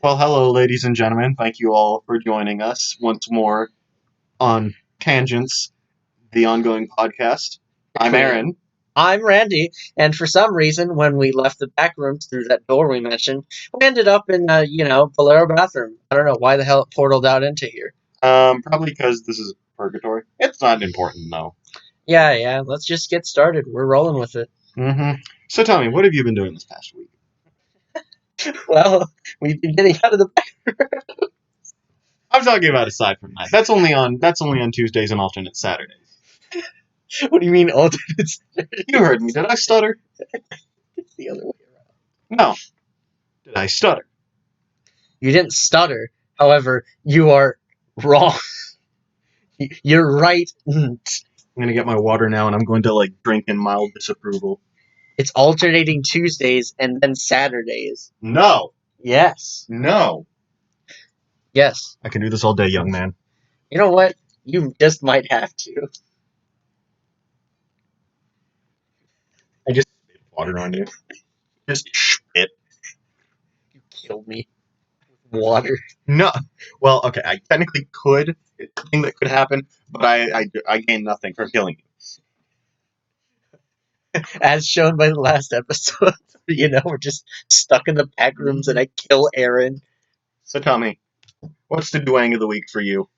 Well, hello, ladies and gentlemen. Thank you all for joining us once more on Tangents, the ongoing podcast. I'm Aaron. I'm Randy, and for some reason, when we left the back rooms through that door we mentioned, we ended up in, Bolero bathroom. I don't know why the hell it portaled out into here. Probably because this is purgatory. It's not important, though. Yeah, let's just get started. We're rolling with it. So tell me, what have you been doing this past week? Well, we've been getting out of the back. I'm talking about aside from that. That's only on Tuesdays and alternate Saturdays. What do you mean alternates? You heard me. Did I stutter? It's the other way around. No. Did I stutter? You didn't stutter. However, you are wrong. You're right. I'm gonna get my water now, and I'm going to drink in mild disapproval. It's alternating Tuesdays and then Saturdays. No. Yes. No. Yes. I can do this all day, young man. You know what? You just might have to. I just spit water on you. Just spit. You killed me with water. No. Well, okay, I technically could. It's a thing that could happen, but I gain nothing from killing you. As shown by the last episode. We're just stuck in the back rooms and I kill Aaron. So tell me, what's the Duang of the week for you?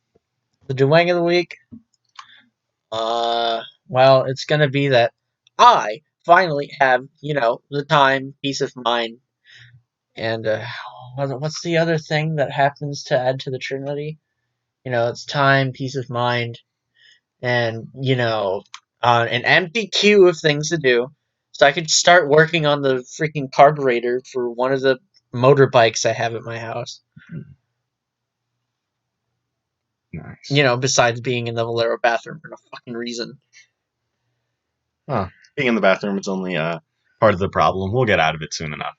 The Dwang of the week? Well, it's gonna be that I finally have, the time, peace of mind, and, what's the other thing that happens to add to the Trinity? It's time, peace of mind, and, an empty queue of things to do. So I could start working on the freaking carburetor for one of the motorbikes I have at my house. Nice. Besides being in the Valero bathroom for no fucking reason. Huh. Being in the bathroom is only part of the problem. We'll get out of it soon enough.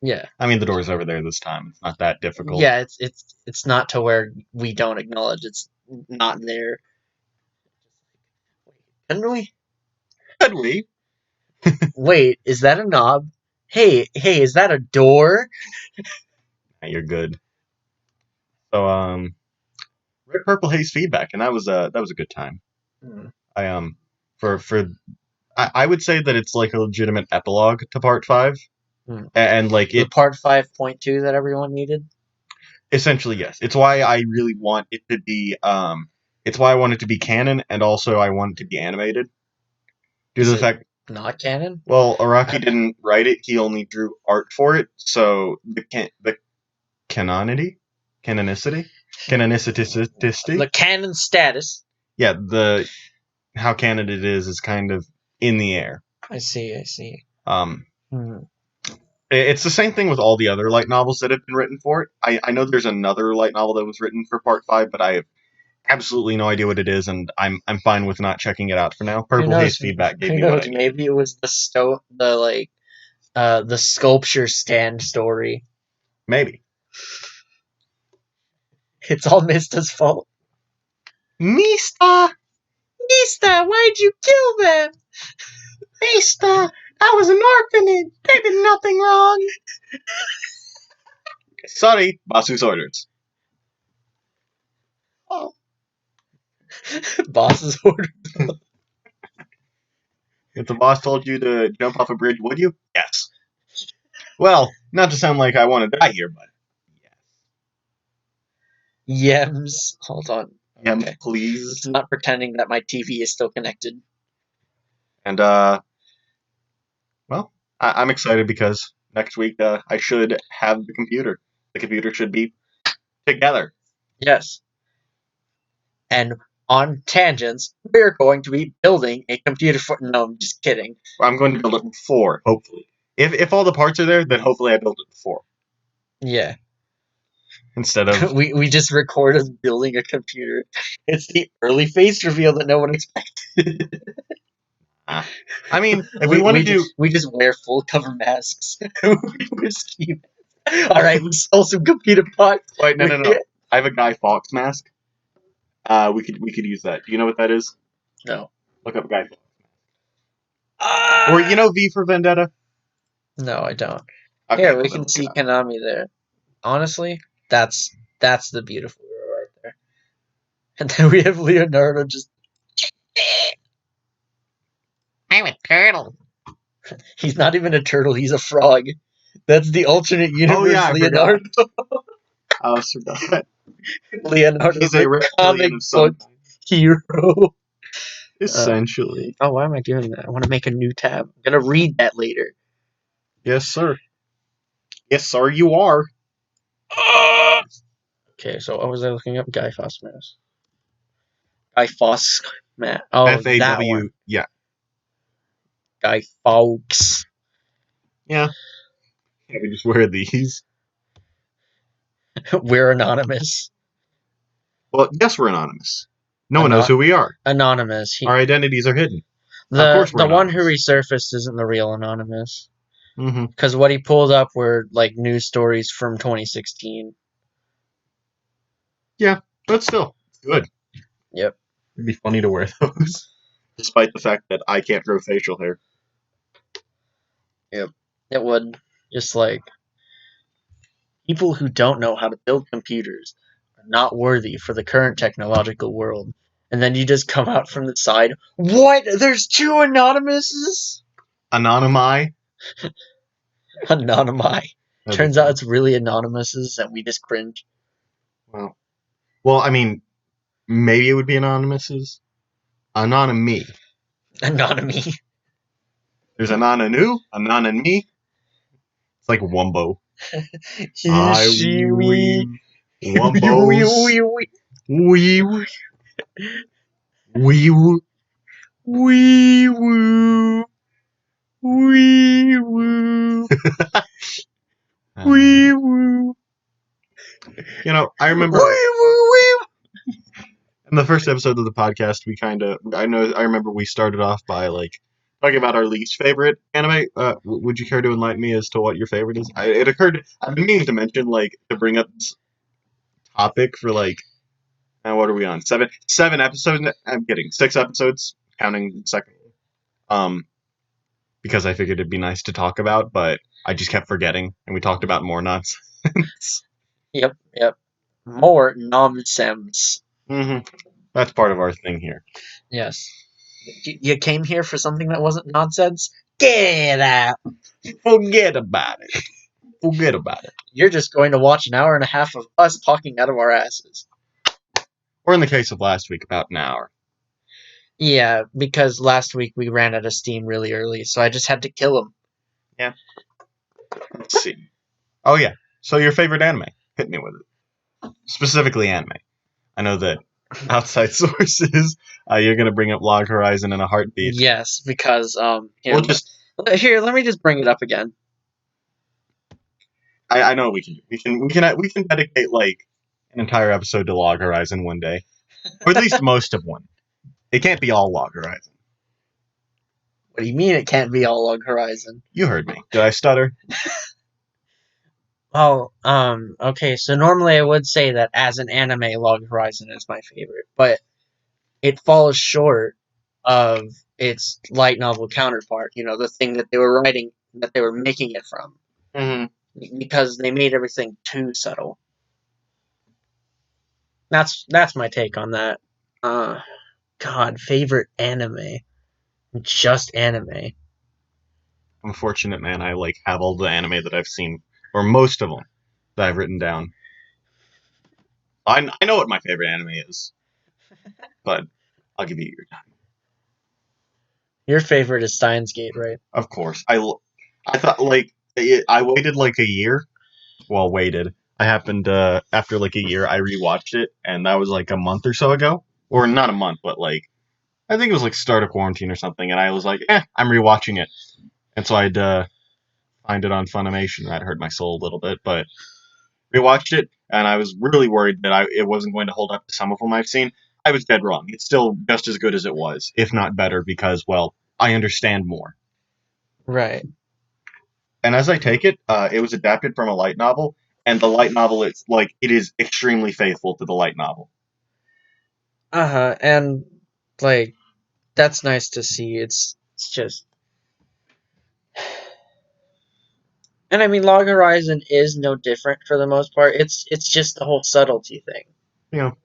Yeah. I mean, the door's over there this time. It's not that difficult. Yeah, it's not to where we don't acknowledge it's not there. Couldn't we? Could we? Wait, is that a knob? Hey, is that a door? Yeah, you're good. So, Red Purple Haze feedback, and that was a good time. I for I would say that it's like a legitimate epilogue to Part 5. And the part 5.2 that everyone needed. Essentially, yes. It's why I really want it to be. It's why I want it to be canon, and also I want it to be animated. Due to the fact, not canon. Well, Araki didn't write it; he only drew art for it. So the canonicity, the canon status. Yeah, how canon it is kind of in the air. I see. It's the same thing with all the other light novels that have been written for it. I know there's another light novel that was written for Part 5, but I have absolutely no idea what it is, and I'm fine with not checking it out for now. Purple Haze feedback gave me what I need. Maybe it was the sculpture stand story. Maybe. It's all Mista's fault. Mista, why'd you kill them? Mista, I was an orphanage. They did nothing wrong. Sorry, boss's orders. Oh. Boss's orders. If the boss told you to jump off a bridge, would you? Yes. Well, not to sound like I want to die here, but yes. Yems. Hold on. Yems, okay. Please. It's not pretending that my TV is still connected. And, well, I'm excited because next week I should have the computer. The computer should be together. Yes. And on tangents, we're going to be building a computer for... No, I'm just kidding. I'm going to build it before, hopefully. If all the parts are there, then hopefully I build it before. Yeah. Instead of... we just record us building a computer. It's the early face reveal that no one expected. I mean, if we want to do... We just wear full cover masks. Alright, we stole some computer parts. Wait, no. I have a Guy Fawkes mask. We could use that. Do you know what that is? No. Look up Guy Fawkes. Or V for Vendetta? No, I don't. Okay, Here, we can see Konami there. honestly, that's the beautiful girl right there. And then we have Leonardo just. I'm a turtle. He's not even a turtle. He's a frog. That's the alternate universe. Oh yeah, I Leonardo. I also forgot. Leonardo, He's a the reptilian comic of some book hero. essentially. Oh, why am I doing that? I want to make a new tab. I'm gonna read that later. Yes, sir. Yes, sir, you are. Okay, so what was I looking up? Guy Fawkes Mask. Guy Fawkes Mask. Oh, that one. FAW. Yeah. Guy Fawkes. Yeah. Yeah, we just wear these. We're anonymous. Well, yes, we're anonymous. No one knows who we are. Anonymous. Our identities are hidden. Of The course we're one who anonymous. resurfaced isn't the real Anonymous. Mm-hmm. Because what he pulled up were like news stories from 2016. Yeah, but still, it's good. Yep. It'd be funny to wear those, despite the fact that I can't grow facial hair. Yep. It would. Just like people who don't know how to build computers are not worthy for the current technological world. And then you just come out from the side. What? There's two Anonymouses? Anonymi. Anonymi. That'd Turns be out fun. it's really Anonymouses, and we just cringe. Well, I mean, maybe it would be anonymouses. Anonymy. Anonymy. There's Anonanu, Anonymí. It's like Wumbo. He, she, we. Wumbos. Wee wee. Wee woo. Wee woo. Wee woo. Wee woo. You know, I remember Wee woo wee. in the first episode of the podcast, I remember we started off by like talking about our least favorite anime. Would you care to enlighten me as to what your favorite is? I've been meaning to mention like to bring up this topic for like, what are we on? Seven episodes. I'm kidding. 6 episodes, counting the second. Because I figured it'd be nice to talk about, but I just kept forgetting, and we talked about more nonsense. Yep. More nonsense. Mm-hmm. That's part of our thing here. Yes. You came here for something that wasn't nonsense? Get out. Forget about it. Forget about it. You're just going to watch an hour and a half of us talking out of our asses. Or in the case of last week, about an hour. Yeah, because last week we ran out of steam really early, so I just had to kill him. Yeah. Let's see. Oh, yeah. So your favorite anime? Hit me with it. Specifically anime. I know that outside sources, you're going to bring up Log Horizon in a heartbeat. Yes, because We'll just... Here, let me just bring it up again. I know we can dedicate like an entire episode to Log Horizon one day, or at least most of one. It can't be all Log Horizon. What do you mean it can't be all Log Horizon? You heard me. Did I stutter? Oh, okay, so normally I would say that as an anime, Log Horizon is my favorite, but it falls short of its light novel counterpart, the thing that they were writing, that they were making it from. Mm-hmm. Because they made everything too subtle. That's my take on that. God, favorite anime. Just anime. I'm a fortunate man. I like have all the anime that I've seen, or most of them that I've written down. I know what my favorite anime is, but I'll give you your time. Your favorite is Steins Gate, right? Of course. I thought like I waited like a year. Well, waited. I happened after like a year, I rewatched it, and that was like a month or so ago, or not a month, but like I think it was like start of quarantine or something, and I was like, I'm rewatching it, and so I'd find it on Funimation. That hurt my soul a little bit, but rewatched it, and I was really worried that it wasn't going to hold up to some of them I've seen. I was dead wrong. It's still just as good as it was, if not better, because well, I understand more. Right. And as I take it, it was adapted from a light novel, and the light novel it is extremely faithful to the light novel. And like that's nice to see. It's just And I mean, Log Horizon is no different for the most part. It's just the whole subtlety thing. You know,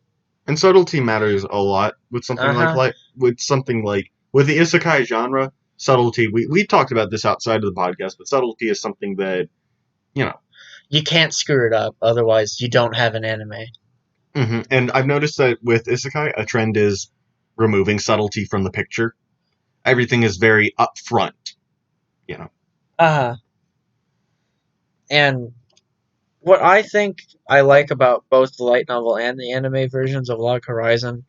and subtlety matters a lot with something Uh-huh. with the isekai genre. Subtlety. We talked about this outside of the podcast, but subtlety is something that you know. You can't screw it up, otherwise you don't have an anime. And I've noticed that with isekai, a trend is removing subtlety from the picture. Everything is very upfront. You know. Uh-huh. And what I think I like about both the light novel and the anime versions of Log Horizon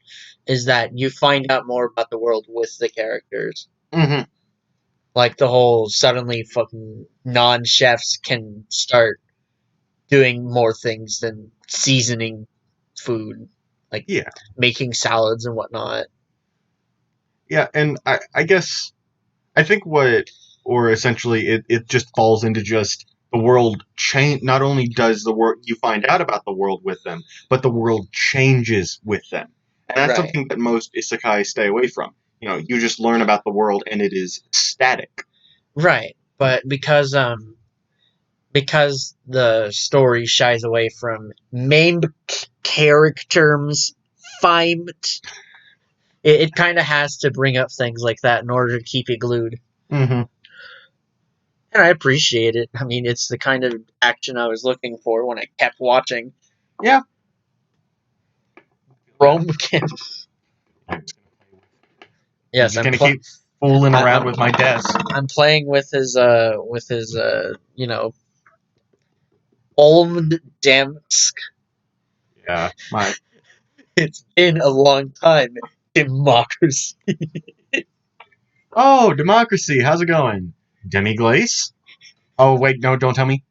is that you find out more about the world with the characters. hmm Like the whole suddenly fucking non-chefs can start doing more things than seasoning food, like Yeah. making salads and whatnot. Yeah, and I guess I think or essentially it just falls into just the world change. Not only does the world you find out about the world with them, but the world changes with them, and that's Right. something that most isekai stay away from. You just learn about the world and it is static. Right. But because the story shies away from main characters fight, it kind of has to bring up things like that in order to keep you glued. hmm And I appreciate it. I mean, it's the kind of action I was looking for when I kept watching. Yeah. Rome Camp. I'm Yes, just gonna keep fooling around with my desk. I'm playing with his Old Damsk. Yeah, my It's been a long time. Democracy. democracy. How's it going? Demi-glace? Oh wait, no, don't tell me.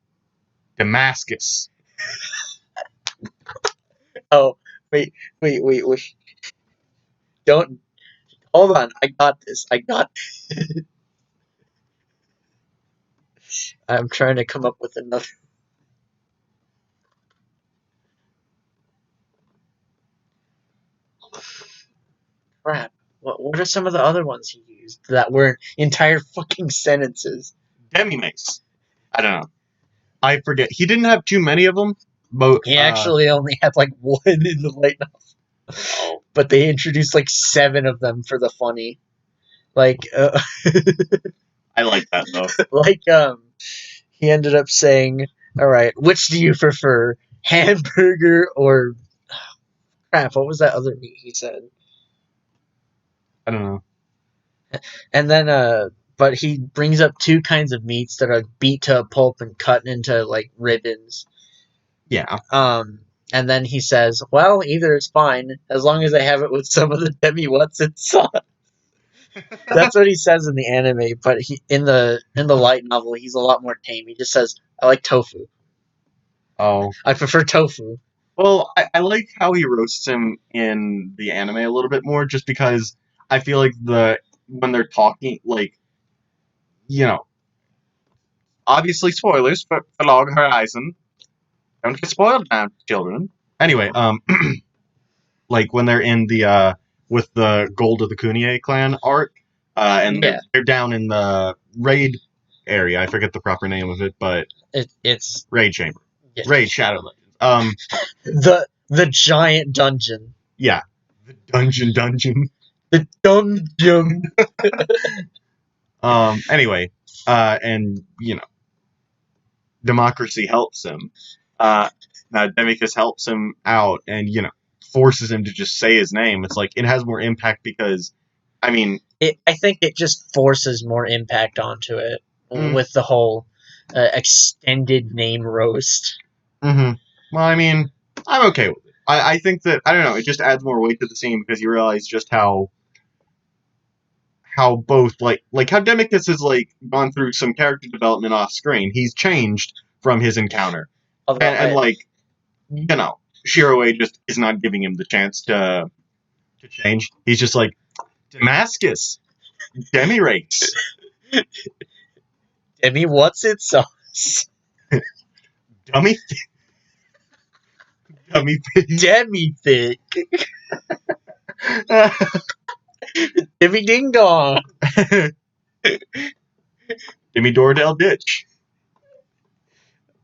Damascus. Oh, wait. Don't hold on. I got this. I'm trying to come up with another. Crap. What are some of the other ones he used that were entire fucking sentences? Demi-mace. I don't know. I forget. He didn't have too many of them, but He actually only had like one in the light novel, but they introduced like 7 of them for the funny. Like, I like that though. like he ended up saying, "All right, which do you prefer, hamburger or crap? What was that other meat he said?" I don't know. And then, but he brings up 2 kinds of meats that are beat to a pulp and cut into like ribbons. Yeah. And then he says, "Well, either is fine as long as I have it with some of the demi what's it sauce." That's what he says in the anime, but he in the light novel he's a lot more tame. He just says, "I like tofu. Oh. I prefer tofu." Well, I like how he roasts him in the anime a little bit more, just because I feel like when they're talking, obviously spoilers for Log Horizon. Don't get spoiled now, children. Anyway, like when they're in the with the Gold of the Kunie clan arc, and Yeah, they're down in the raid area. I forget the proper name of it, but it's raid chamber, yeah. raid Shadow Legends. The giant dungeon. Yeah, the dungeon. The dungeon. Anyway, and democracy helps him. Now Demicus helps him out, and forces him to just say his name. It's like it has more impact because, I mean, I think it just forces more impact onto it with the whole extended name roast. Well, I mean, I'm okay with it. I think that I don't know. It just adds more weight to the scene because you realize just how both like how Demicus has like gone through some character development off screen. He's changed from his encounter, and like Shiroe just is not giving him the chance to change. He's just like Damascus, Demi-race, Demi, what's it sauce? dummy, dummy face. Demi thick. Demi ding dong. Demi Dordell ditch.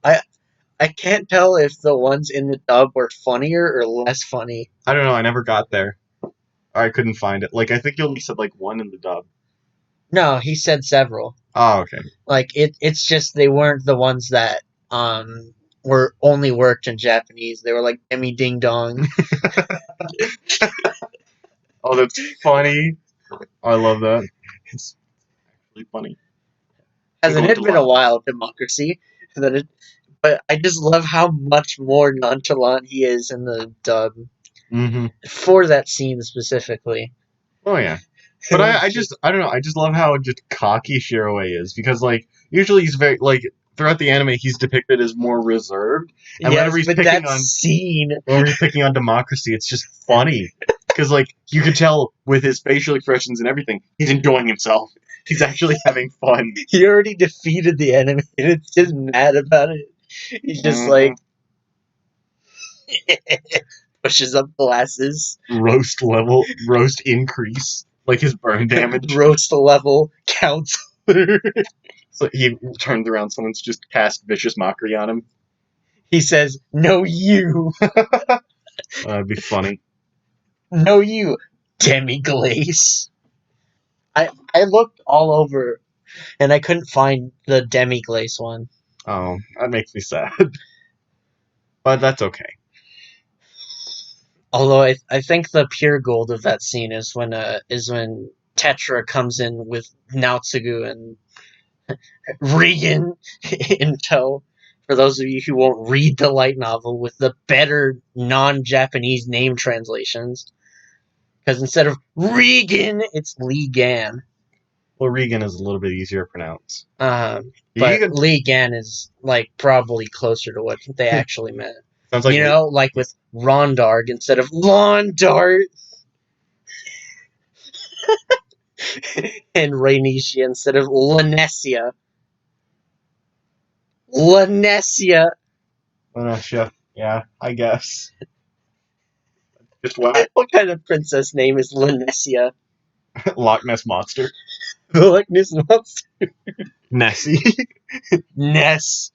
I can't tell if the ones in the dub were funnier or less funny. I don't know. I never got there. I couldn't find it. Like I think you only said like one in the dub. No, he said several. Oh, okay. Like it's just they weren't the ones that were only worked in Japanese. They were like Demi Ding Dong. Oh, that's funny. I love that. It's actually funny. Hasn't People it been a laugh. while, Democracy? But I just love how much more nonchalant he is in the dub Mm-hmm. for that scene specifically. Oh yeah. But I don't know. I just love how just cocky Shiroi is because like usually he's very like throughout the anime he's depicted as more reserved, and Yes, whenever he's but picking that on scene. whenever he's picking on Democracy, it's just funny because like you can tell with his facial expressions and everything, he's enjoying himself. He's actually having fun. He already defeated the enemy, and it's just mad about it. He's just like pushes up glasses. roast increase, like his burn damage. Roast level counselor. So he turns around, someone's just cast vicious mockery on him. He says, "No, you, It'd be funny. no, you, Demi-Glace." I looked all over, and I couldn't find the Demi-Glace one. Oh, that makes me sad. But that's okay. Although I think the pure gold of that scene is when Tetra comes in with Naotsugu and Regan in tow. For those of you who won't read the light novel with the better non-Japanese name translations, because instead of Regan, it's Lee Gan. Well, Regan is a little bit easier to pronounce. But Regan Lee Gan is like probably closer to what they actually meant. sounds like Like with Rondarg instead of Lawn Dart. And Rainisha instead of Lanessia. Lanessia. Lanesha. Yeah, I guess. Just what? What kind of princess name is Lanessia? Loch Ness Monster. The Loch Ness Monster. Nessie. Ness.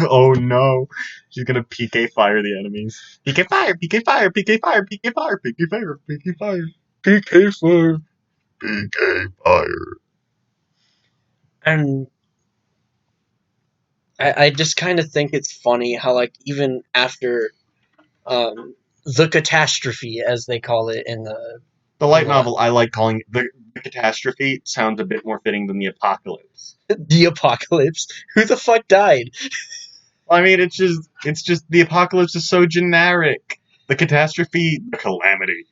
Oh no. She's gonna PK fire the enemies. PK fire, PK fire, PK fire, PK fire, PK fire, PK fire. PK fire. PK fire. And I just kind of think it's funny how, like, even after the catastrophe, as they call it in the light novel, I like calling the catastrophe. Sounds a bit more fitting than the apocalypse. The apocalypse. Who the fuck died? I mean, it's just the apocalypse is so generic. The catastrophe, the calamity.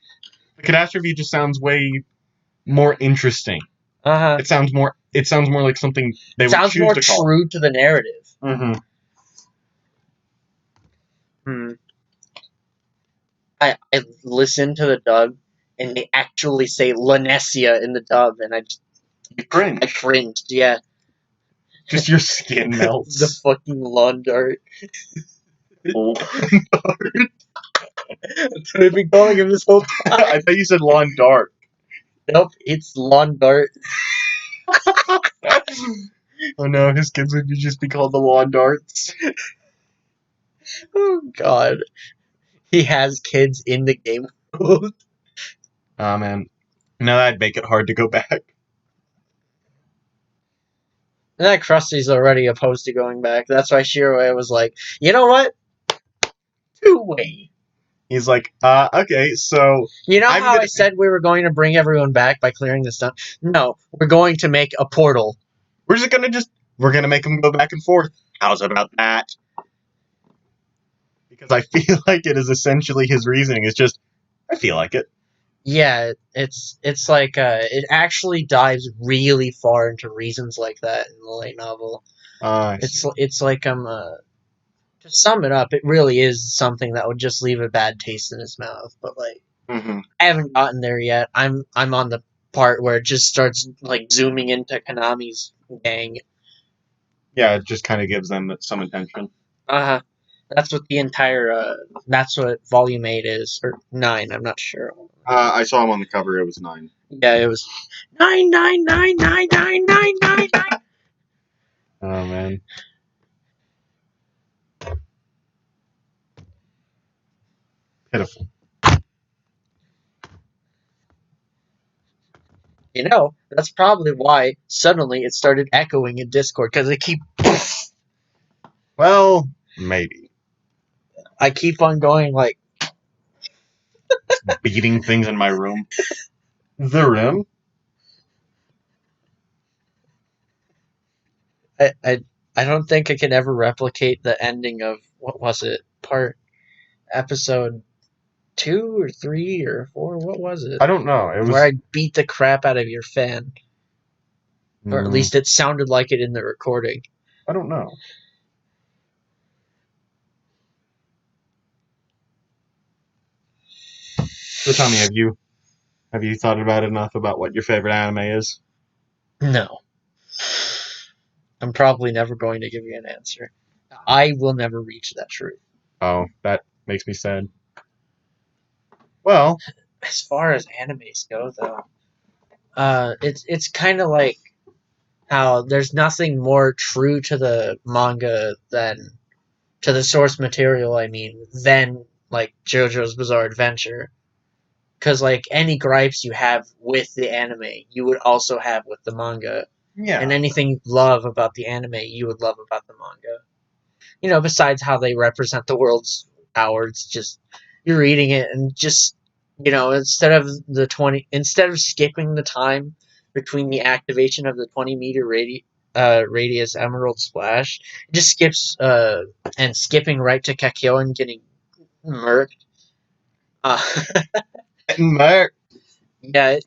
The catastrophe just sounds way more interesting. It sounds more like something they would choose to call. Sounds more true to the narrative. Mm-hmm. I listened to the dub, and they actually say Lanessia in the dub, and I cringed, yeah. Just your skin melts. The fucking lawn dart. Lawn dart. That's what I've been calling him this whole time. I thought you said lawn dart. Nope, it's lawn dart. Oh no, his kids would just be called the lawn darts. Oh god. He has kids in the game world. Oh man. No, that'd make it hard to go back. And that Krusty's already opposed to going back. That's why Shiroi was like, you know what? Two-way. He's like, okay, so... You know how I said we were going to bring everyone back by clearing this stuff? No, we're going to make a portal. We're gonna make them go back and forth. How's about that? Because I feel like it is essentially his reasoning. It's just, I feel like it. Yeah, it's like, it actually dives really far into reasons like that in the light novel. It's like, to sum it up, it really is something that would just leave a bad taste in his mouth, but like, I haven't gotten there yet. I'm on the part where it just starts like zooming into Konami's gang. Yeah, it just kind of gives them some attention. That's what the entire that's what volume 8 is, or 9. I'm not sure. I saw him on the cover. It was 9. Yeah, it was 9. Oh man. Pitiful. You know, that's probably why suddenly it started echoing in Discord because Well, maybe. I keep on going like Beating things in my room. The room? I don't think I can ever replicate the ending of what was it episode 2 or 3 or 4, what was it, I don't know. It where was. I beat the crap out of your fan, or at least it sounded like it in the recording. I don't know. So Tommy, have you thought about enough about what your favorite anime is? No, I'm probably never going to give you an answer. I will never reach that truth. Oh, that makes me sad. Well, As far as animes go, though, it's kind of like how there's nothing more true to the manga than to the source material. I mean, than like JoJo's Bizarre Adventure, because like any gripes you have with the anime, you would also have with the manga, yeah. and anything you love about the anime, you would love about the manga. You know, besides how they represent the world's power, it's just you're reading it and just instead of skipping the time between the activation of the 20-meter radius Emerald Splash, it just skips and skipping right to Kakyo and getting murked. Uh, Mark. yeah,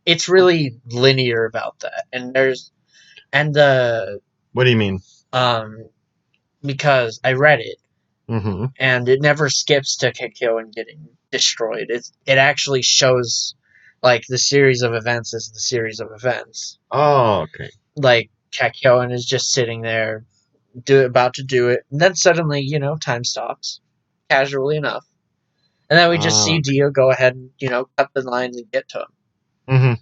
it's really linear about that, and the What do you mean? because I read it, Mm-hmm. and it never skips to Kakyo and getting destroyed. It actually shows like the series of events as the series of events. Oh, okay. Like Kakyoin is just sitting there, about to do it, and then suddenly, time stops, casually enough, and then we just see Dio go ahead and cut the lines and get to him. Mm-hmm.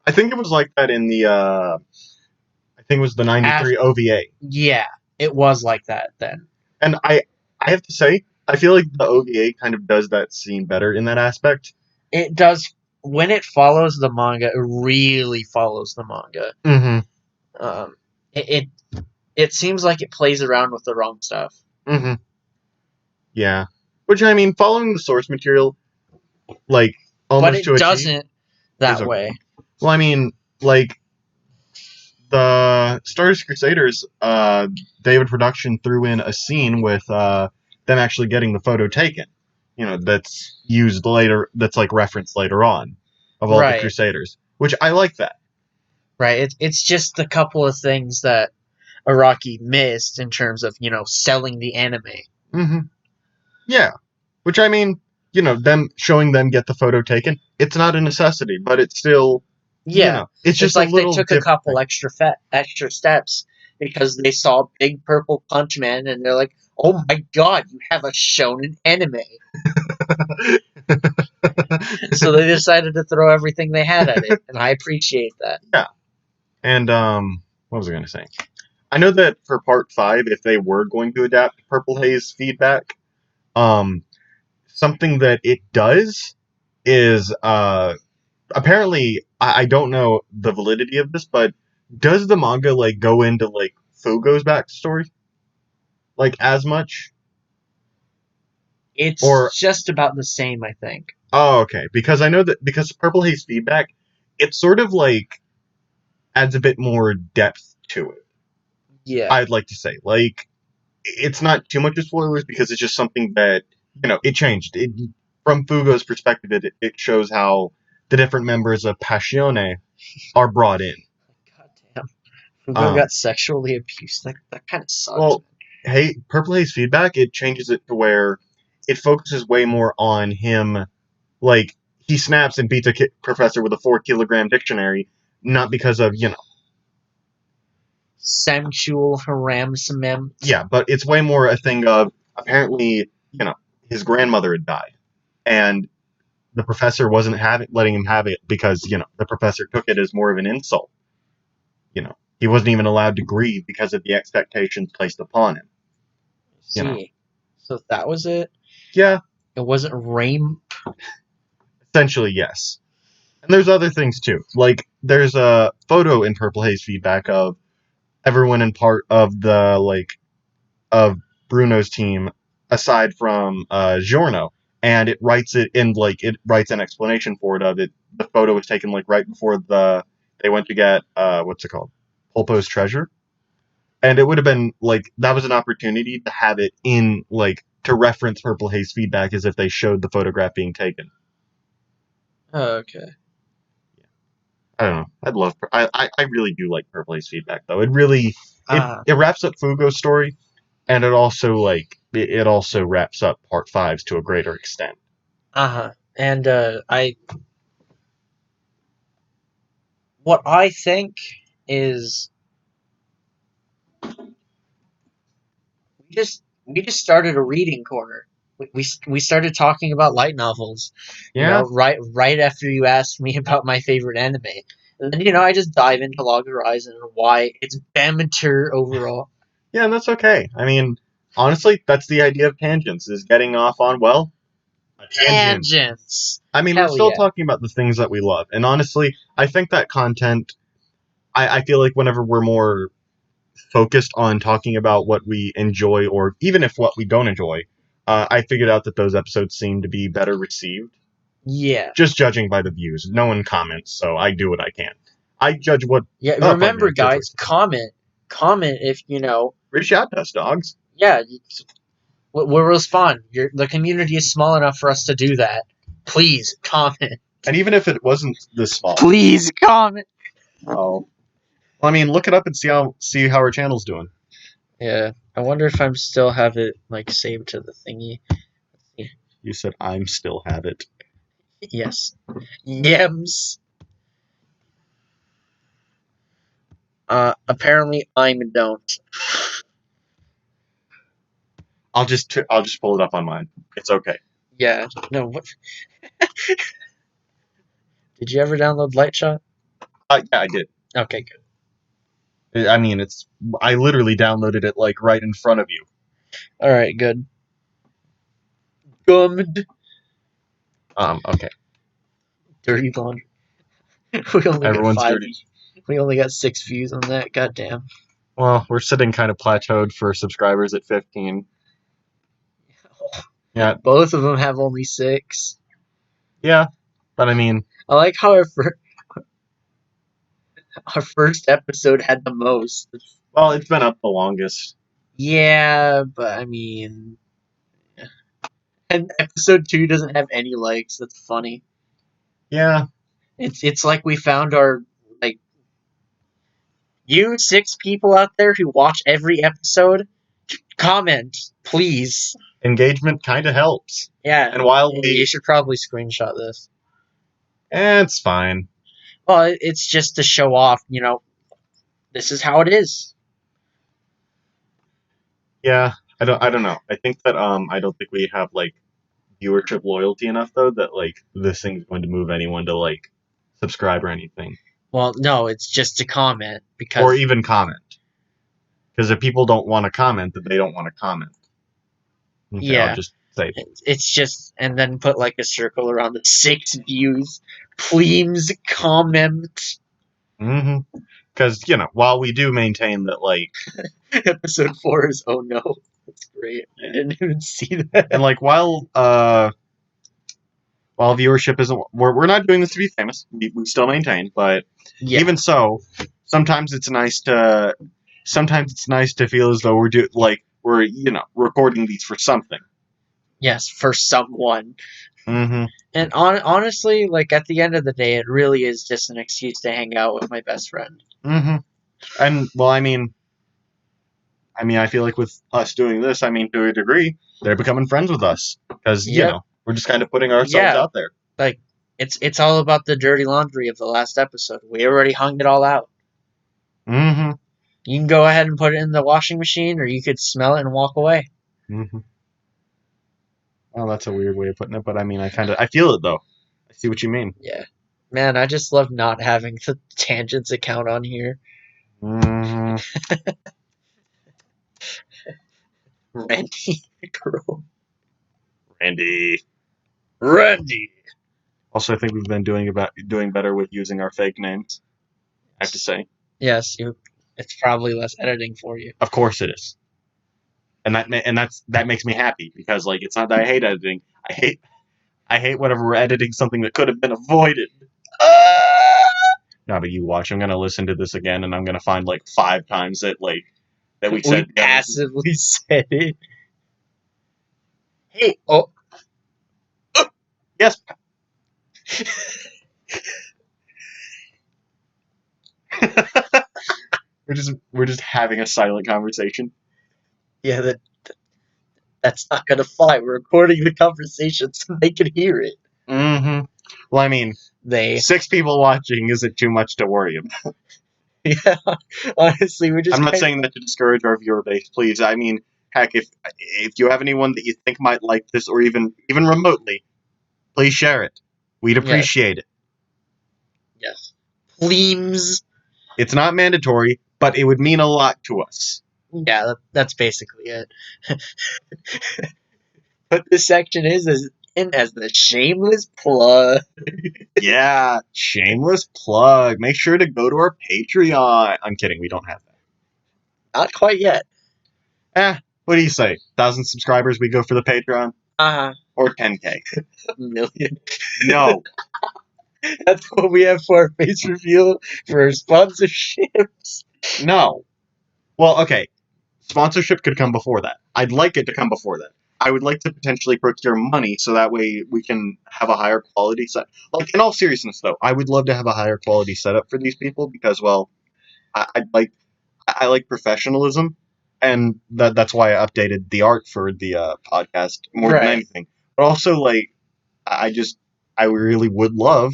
I think it was like that in the. I think it was the '93 OVA. Yeah, it was like that then. And I have to say, I feel like the OVA kind of does that scene better in that aspect. It does when it follows the manga. It really follows the manga. Mm-hmm. It seems like it plays around with the wrong stuff. Mm-hmm. Yeah. Which, I mean, following the source material, like, almost but it to a T, doesn't that okay. way. Well, I mean, like, the Stardust Crusaders, David Production threw in a scene with them actually getting the photo taken. You know, that's used later, that's, like, referenced later on, of all the Crusaders. Which, I like that. Right. It's just a couple of things that Araki missed in terms of, selling the anime. Mm-hmm. Yeah. Which, I mean, them showing them get the photo taken, it's not a necessity, but it's still, it's just like a little they took a couple extra steps because they saw Big Purple Punch Man and they're like, oh my god, you have a shonen anime. So they decided to throw everything they had at it, and I appreciate that. Yeah. And, what was I going to say? I know that for part 5, if they were going to adapt Purple Haze feedback, something that it does is, apparently, I don't know the validity of this, but does the manga, like, go into, like, Fugo's backstory? Like, as much? It's just about the same, I think. Oh, okay. Because I know that, because Purple Haze feedback, it sort of, like, adds a bit more depth to it. Yeah. I'd like to say. Like, it's not too much of spoilers because it's just something that, it changed. From Fugo's perspective, it shows how the different members of Passione are brought in. God damn. Fugo got sexually abused. That kind of sucks. Well, hey, Purple Haze feedback, it changes it to where it focuses way more on him. Like, he snaps and beats a professor with a 4-kilogram dictionary, not because of, sensual harassment. Yeah, but it's way more a thing of, apparently, his grandmother had died. And the professor wasn't letting him have it because, the professor took it as more of an insult. He wasn't even allowed to grieve because of the expectations placed upon him. See. So that was it. Yeah, It wasn't rain. essentially yes. And there's other things too. Like there's a photo in Purple Haze feedback of everyone in part of the of Bruno's team aside from Giorno, and it writes an explanation for it of it. The photo was taken like right before they went to get what's it called, Polpo's treasure, and it would have been like that was an opportunity to have it in like to reference Purple Haze feedback as if they showed the photograph being taken. Oh, okay. I don't know. I'd love. I really do like Purple Haze feedback though. It really it wraps up Fugo's story, and it also it also wraps up Part 5's to a greater extent. And what I think is we just started a reading corner. We started talking about light novels. You Yeah, know, right after you asked me about my favorite anime. And then, I just dive into Log Horizon and why it's amateur overall. yeah, and that's okay. I mean, honestly, that's the idea of tangents: is getting off on a tangent. Tangents. I mean, we're Hell still yeah. talking about the things that we love, and honestly, I think that content. I feel like whenever we're more focused on talking about what we enjoy, or even if what we don't enjoy, I figured out that those episodes seem to be better received. Yeah. Just judging by the views. No one comments, so I do what I can. I judge what. Yeah, Oh, remember, fuck, man, guys, comment if reach out to us, dogs. yeah, we'll respond. The community is small enough for us to do that. Please comment. And even if it wasn't this small, Please comment. well, I mean, look it up and see how our channel's doing. Yeah, I wonder if I'm still have it like saved to the thingy. You said I'm still have it. Yes. Yems. Apparently I don't. I'll just pull it up on mine. It's okay. Yeah. No. What? Did you ever download Lightshot? Yeah, I did. Okay, good. I mean, I literally downloaded it like right in front of you. All right, good. Gummed. Okay. Dirty laundry. We only Everyone's got 5. dirty. We only got 6 views on that. Goddamn. Well, we're sitting kind of plateaued for subscribers at 15. Yeah. Both of them have only 6. Yeah, but I mean, I like how our first episode had the most. well, it's been up the longest. Yeah, but I mean, and episode 2 doesn't have any likes. That's funny. Yeah. It's like we found our like you 6 people out there who watch every episode. Comment, please. Engagement kind of helps. Yeah, And while you should probably screenshot this. It's fine. Well, it's just to show off. This is how it is. Yeah, I don't know. I think that I don't think we have like viewership loyalty enough though that like this thing's going to move anyone to like subscribe or anything. Well, no, it's just to comment because Or even comment. Because if people don't want to comment, then they don't want to comment. Okay, yeah, I'll just say it's just and then put like a circle around the 6 views. Please comment. Because while we do maintain that like Episode 4 is oh no. That's great. I didn't even see that. and like while viewership isn't we're not doing this to be famous. We still maintain, but Yeah. even so, sometimes it's nice to feel as though we're recording these for something. Yes, for someone. Mm-hmm. And honestly, like at the end of the day, it really is just an excuse to hang out with my best friend. Mm-hmm. And well, I mean, I feel like with us doing this, I mean, to a degree, they're becoming friends with us because we're just kind of putting ourselves out there. Like it's all about the dirty laundry of the last episode. We already hung it all out. Mm-hmm. You can go ahead and put it in the washing machine, or you could smell it and walk away. Mm-hmm. Well, that's a weird way of putting it, but I mean, I feel it though. I see what you mean. Yeah, man, I just love not having the tangents account on here. Mm-hmm. Randy girl. Randy. Randy. Also, I think we've been doing better with using our fake names. I have to say. Yes, it's probably less editing for you. Of course it is. And that makes me happy because like it's not that I hate editing. I hate whenever we're editing something that could have been avoided. No, but you watch. I'm gonna listen to this again, and I'm gonna find like 5 times that we said we passively said it. Hey, oh. Yes. we're just having a silent conversation. Yeah, that's not gonna fly. We're recording the conversation so they can hear it. Mm-hmm. Well, I mean, 6 people watching isn't too much to worry about. Yeah, honestly, we're just. I'm not saying that to discourage our viewer base, please. I mean, heck, if you have anyone that you think might like this, or even remotely, please share it. We'd appreciate it. Yes. Please. It's not mandatory, but it would mean a lot to us. Yeah, that's basically it. But this section is as the shameless plug. Yeah, shameless plug. Make sure to go to our Patreon. I'm kidding, we don't have that. Not quite yet. What do you say? 1,000 subscribers, we go for the Patreon? Or 10K? A million. No. That's what we have for our face reveal for our sponsorships. No. Well, okay. Sponsorship could come before that. I'd like it to come before that. I would like to potentially procure money so that way we can have a higher quality set. Like, in all seriousness, though, I would love to have a higher quality setup for these people because, well, I like professionalism, and that's why I updated the art for the podcast more than anything. But also, like, I really would love,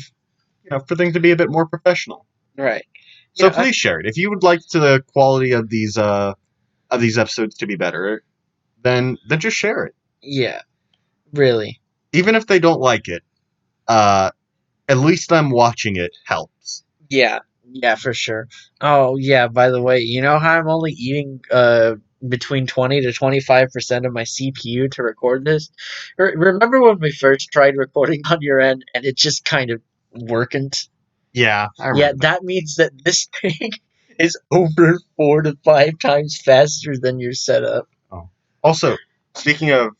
for things to be a bit more professional. Right. So please share it. If you would like the quality of these episodes to be better, then just share it. Yeah. Really. Even if they don't like it, at least them watching it helps. Yeah. Yeah, for sure. Oh, yeah, by the way, you know how I'm only eating between 20 to 25% of my CPU to record this? Remember when we first tried recording on your end and it just kind of worked? Yeah, I remember. Yeah, that means that this thing is over 4 to 5 times faster than your setup. Oh. Also, speaking of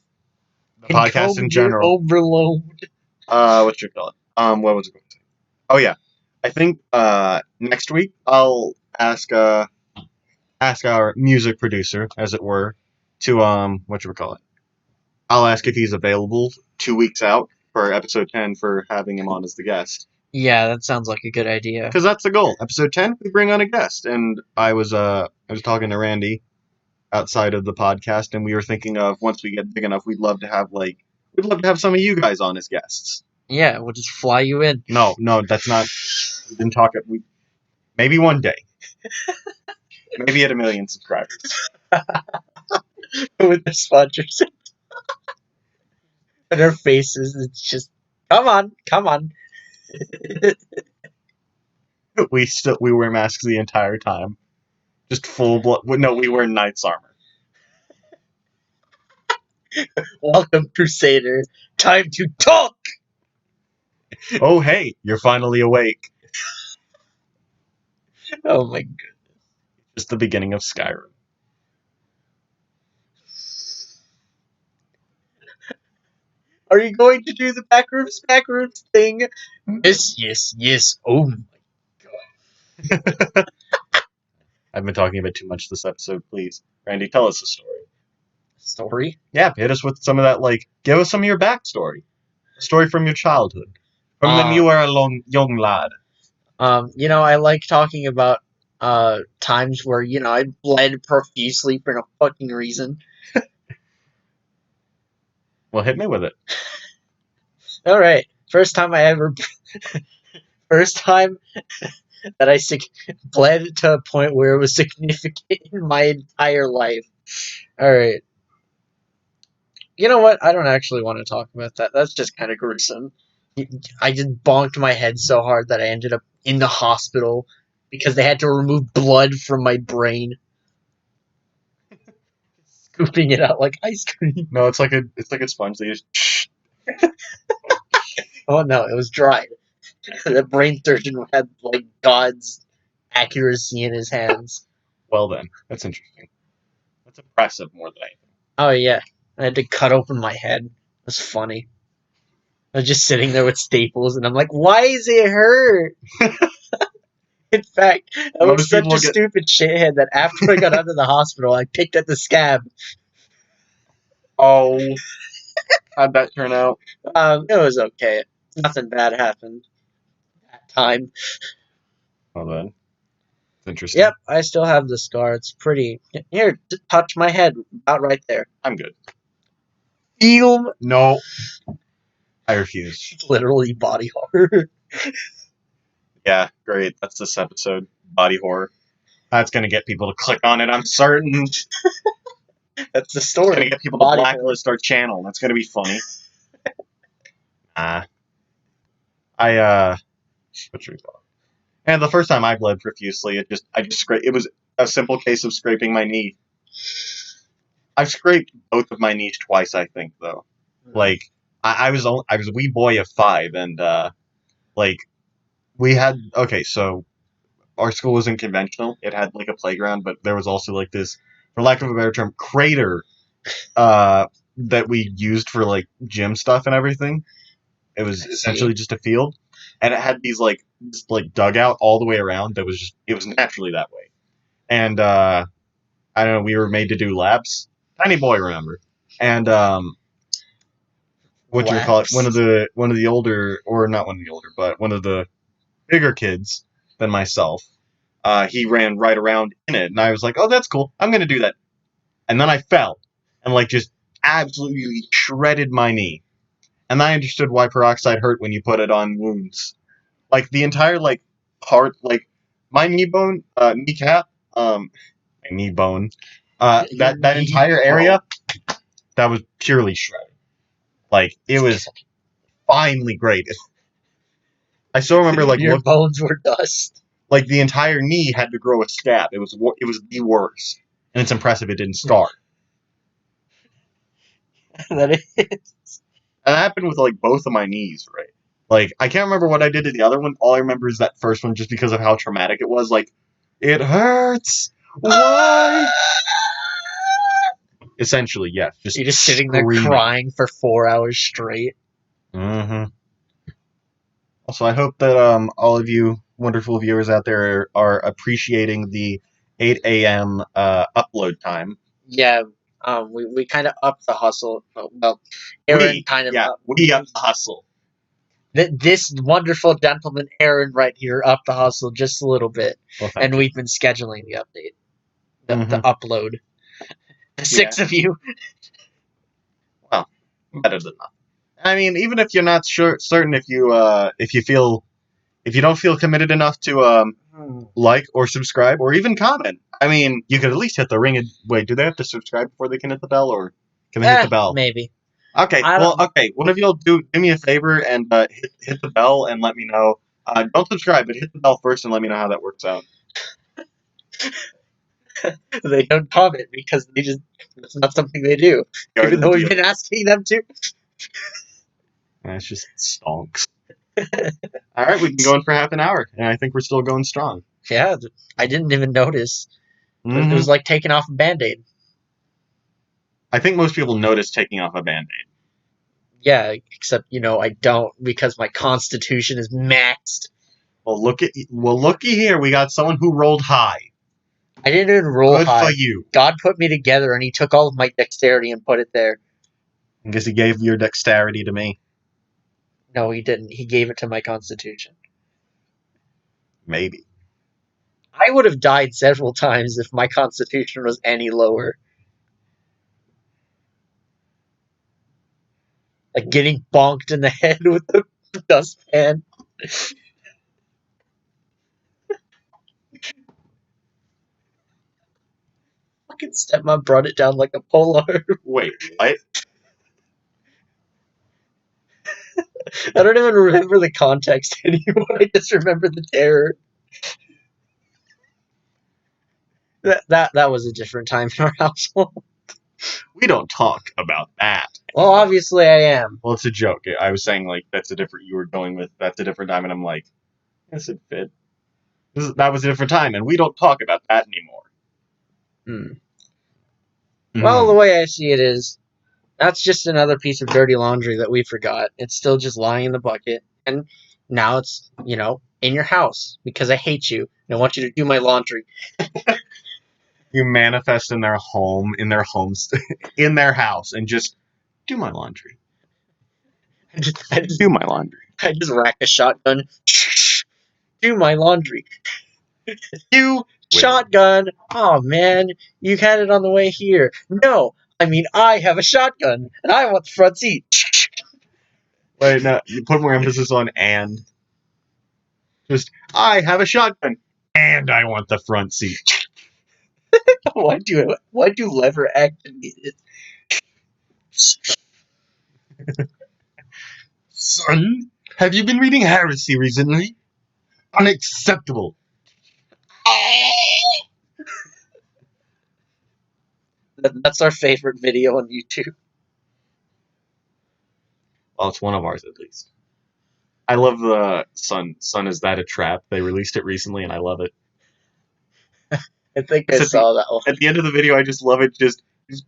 the podcast in general, overload. What you call it? What was it going to say? Oh yeah, I think next week I'll ask our music producer, as it were, to what you call it? I'll ask if he's available 2 weeks out for episode 10 for having him on as the guest. Yeah, that sounds like a good idea. Because that's the goal. Episode 10, we bring on a guest, and I was talking to Randy outside of the podcast, and we were thinking of once we get big enough, we'd love to have some of you guys on as guests. Yeah, we'll just fly you in. No, that's not. We didn't talk. Maybe one day. Maybe at 1 million subscribers. With the sponsors. And our faces, it's just, come on. We wear masks the entire time. Just full blood. No, we wear knight's armor. Welcome, Crusader. Time to talk! Oh, hey, you're finally awake. Oh my goodness. Just the beginning of Skyrim. Are you going to do the backrooms thing? Yes. Oh my god. I've been talking a bit too much this episode, please. Randy, tell us a story. Story? Yeah, hit us with some of that, give us some of your backstory. A story from your childhood. From when you were a young lad. I like talking about times where, I bled profusely for no fucking reason. Well, hit me with it. Alright. First time that I bled to a point where it was significant in my entire life. Alright. You know what? I don't actually want to talk about that. That's just kind of gruesome. I just bonked my head so hard that I ended up in the hospital because they had to remove blood from my brain. Scooping it out like ice cream. No, it's like a sponge. They just Oh no, it was dried. The brain surgeon had like God's accuracy in his hands. Well then, that's interesting. That's impressive more than anything. Oh yeah, I had to cut open my head. It was funny. I was just sitting there with staples, and I'm like, "Why is it hurt?" In fact, I was Most such people a get stupid shithead that after I got out of the hospital, I picked at the scab. oh, how'd that turn out? It was okay. Nothing bad happened that time. Well then, it's interesting. Yep, I still have the scar. It's pretty. Here, touch my head, about right there. I'm good. Feel No, I refuse. literally body horror. Yeah, great. That's this episode. Body horror. That's gonna get people to click on it. I'm certain. That's the It's gonna story. get people to Body horror. blacklist our channel. That's gonna be funny. What should we call it? And the first time I bled profusely, I just scraped. It was a simple case of scraping my knee. I've scraped both of my knees twice, I think, though. Like I was a wee boy of 5, and like we had so our school wasn't conventional. It had like a playground, but there was also like this, for lack of a better term, crater that we used for like gym stuff and everything. It was essentially just a field, and it had these like dugout all the way around. It was naturally that way. And I don't know, we were made to do laps. Tiny boy, remember? And what you call it? One of the older, or not one of the older, but one of the bigger kids than myself. He ran right around in it, and I was like, "Oh, that's cool. I'm gonna do that." And then I fell, and like just absolutely shredded my knee. And I understood why peroxide hurt when you put it on wounds. Like the entire like part, like my knee bone, kneecap, my knee bone, that entire area, that was purely shredded. Like it was finely grated. I still remember like your bones were dust. Like the entire knee had to grow a scab. It was the worst, and it's impressive it didn't start. That is. And that happened with like both of my knees, right? Like I can't remember what I did to the other one. All I remember is that first one, just because of how traumatic it was. Like, it hurts. Why? Essentially, yes. You're just sitting there crying for 4 hours straight. Mm-hmm. Also, I hope that all of you wonderful viewers out there are appreciating the 8 a.m. Upload time. Yeah, we kind of upped the hustle. Well, Aaron we upped the hustle. This wonderful gentleman, Aaron, right here, upped the hustle just a little bit. Well, and we've been scheduling the update, the upload. The 6 of you. Well, better than nothing. I mean, even if you're not certain if you don't feel committed enough to like or subscribe or even comment, I mean, you could at least hit the ring. Wait, do they have to subscribe before they can hit the bell, or can they hit the bell? Maybe. Okay. Okay. One of y'all do me a favor and hit the bell and let me know. Don't subscribe, but hit the bell first and let me know how that works out. They don't comment because it's not something they do. Even though we've been asking them to. It's just stonks. Alright, we've been going for half an hour, and I think we're still going strong. Yeah, I didn't even notice. It was like taking off a Band-Aid. I think most people notice taking off a Band-Aid. Yeah, except, I don't, because my constitution is maxed. Well, looky here. We got someone who rolled high. I didn't even roll high. Good for you. God put me together, and he took all of my dexterity and put it there. I guess he gave your dexterity to me. No, he didn't. He gave it to my constitution. Maybe. I would have died several times if my constitution was any lower. Like getting bonked in the head with the dustpan. Fucking stepmom brought it down like a polearm. Wait, what? I don't even remember the context anymore. I just remember the terror. That was a different time in our household. We don't talk about that. Well, obviously I am. Well, it's a joke. I was saying, like, you were going with, that's a different time, and I'm like, yes, it fit. That was a different time, and we don't talk about that anymore. Hmm. Well, the Mm. way I see it is, that's just another piece of dirty laundry that we forgot. It's still just lying in the bucket, and now it's, in your house because I hate you and I want you to do my laundry. You manifest in their home, in their house, and just do my laundry. Do my laundry. I just rack a shotgun. Do my laundry. You will. Shotgun. Oh man, you had it on the way here. No, I mean I have a shotgun and I want the front seat. Wait, no, you put more emphasis on and. Just, I have a shotgun, and I want the front seat. Why do lever activate it? Son, have you been reading heresy recently? Unacceptable. That's our favorite video on YouTube. Well, it's one of ours at least. I love the Son. Son, is that a trap? They released it recently, and I love it. I think I saw that one. At the end of the video, I just love it. He just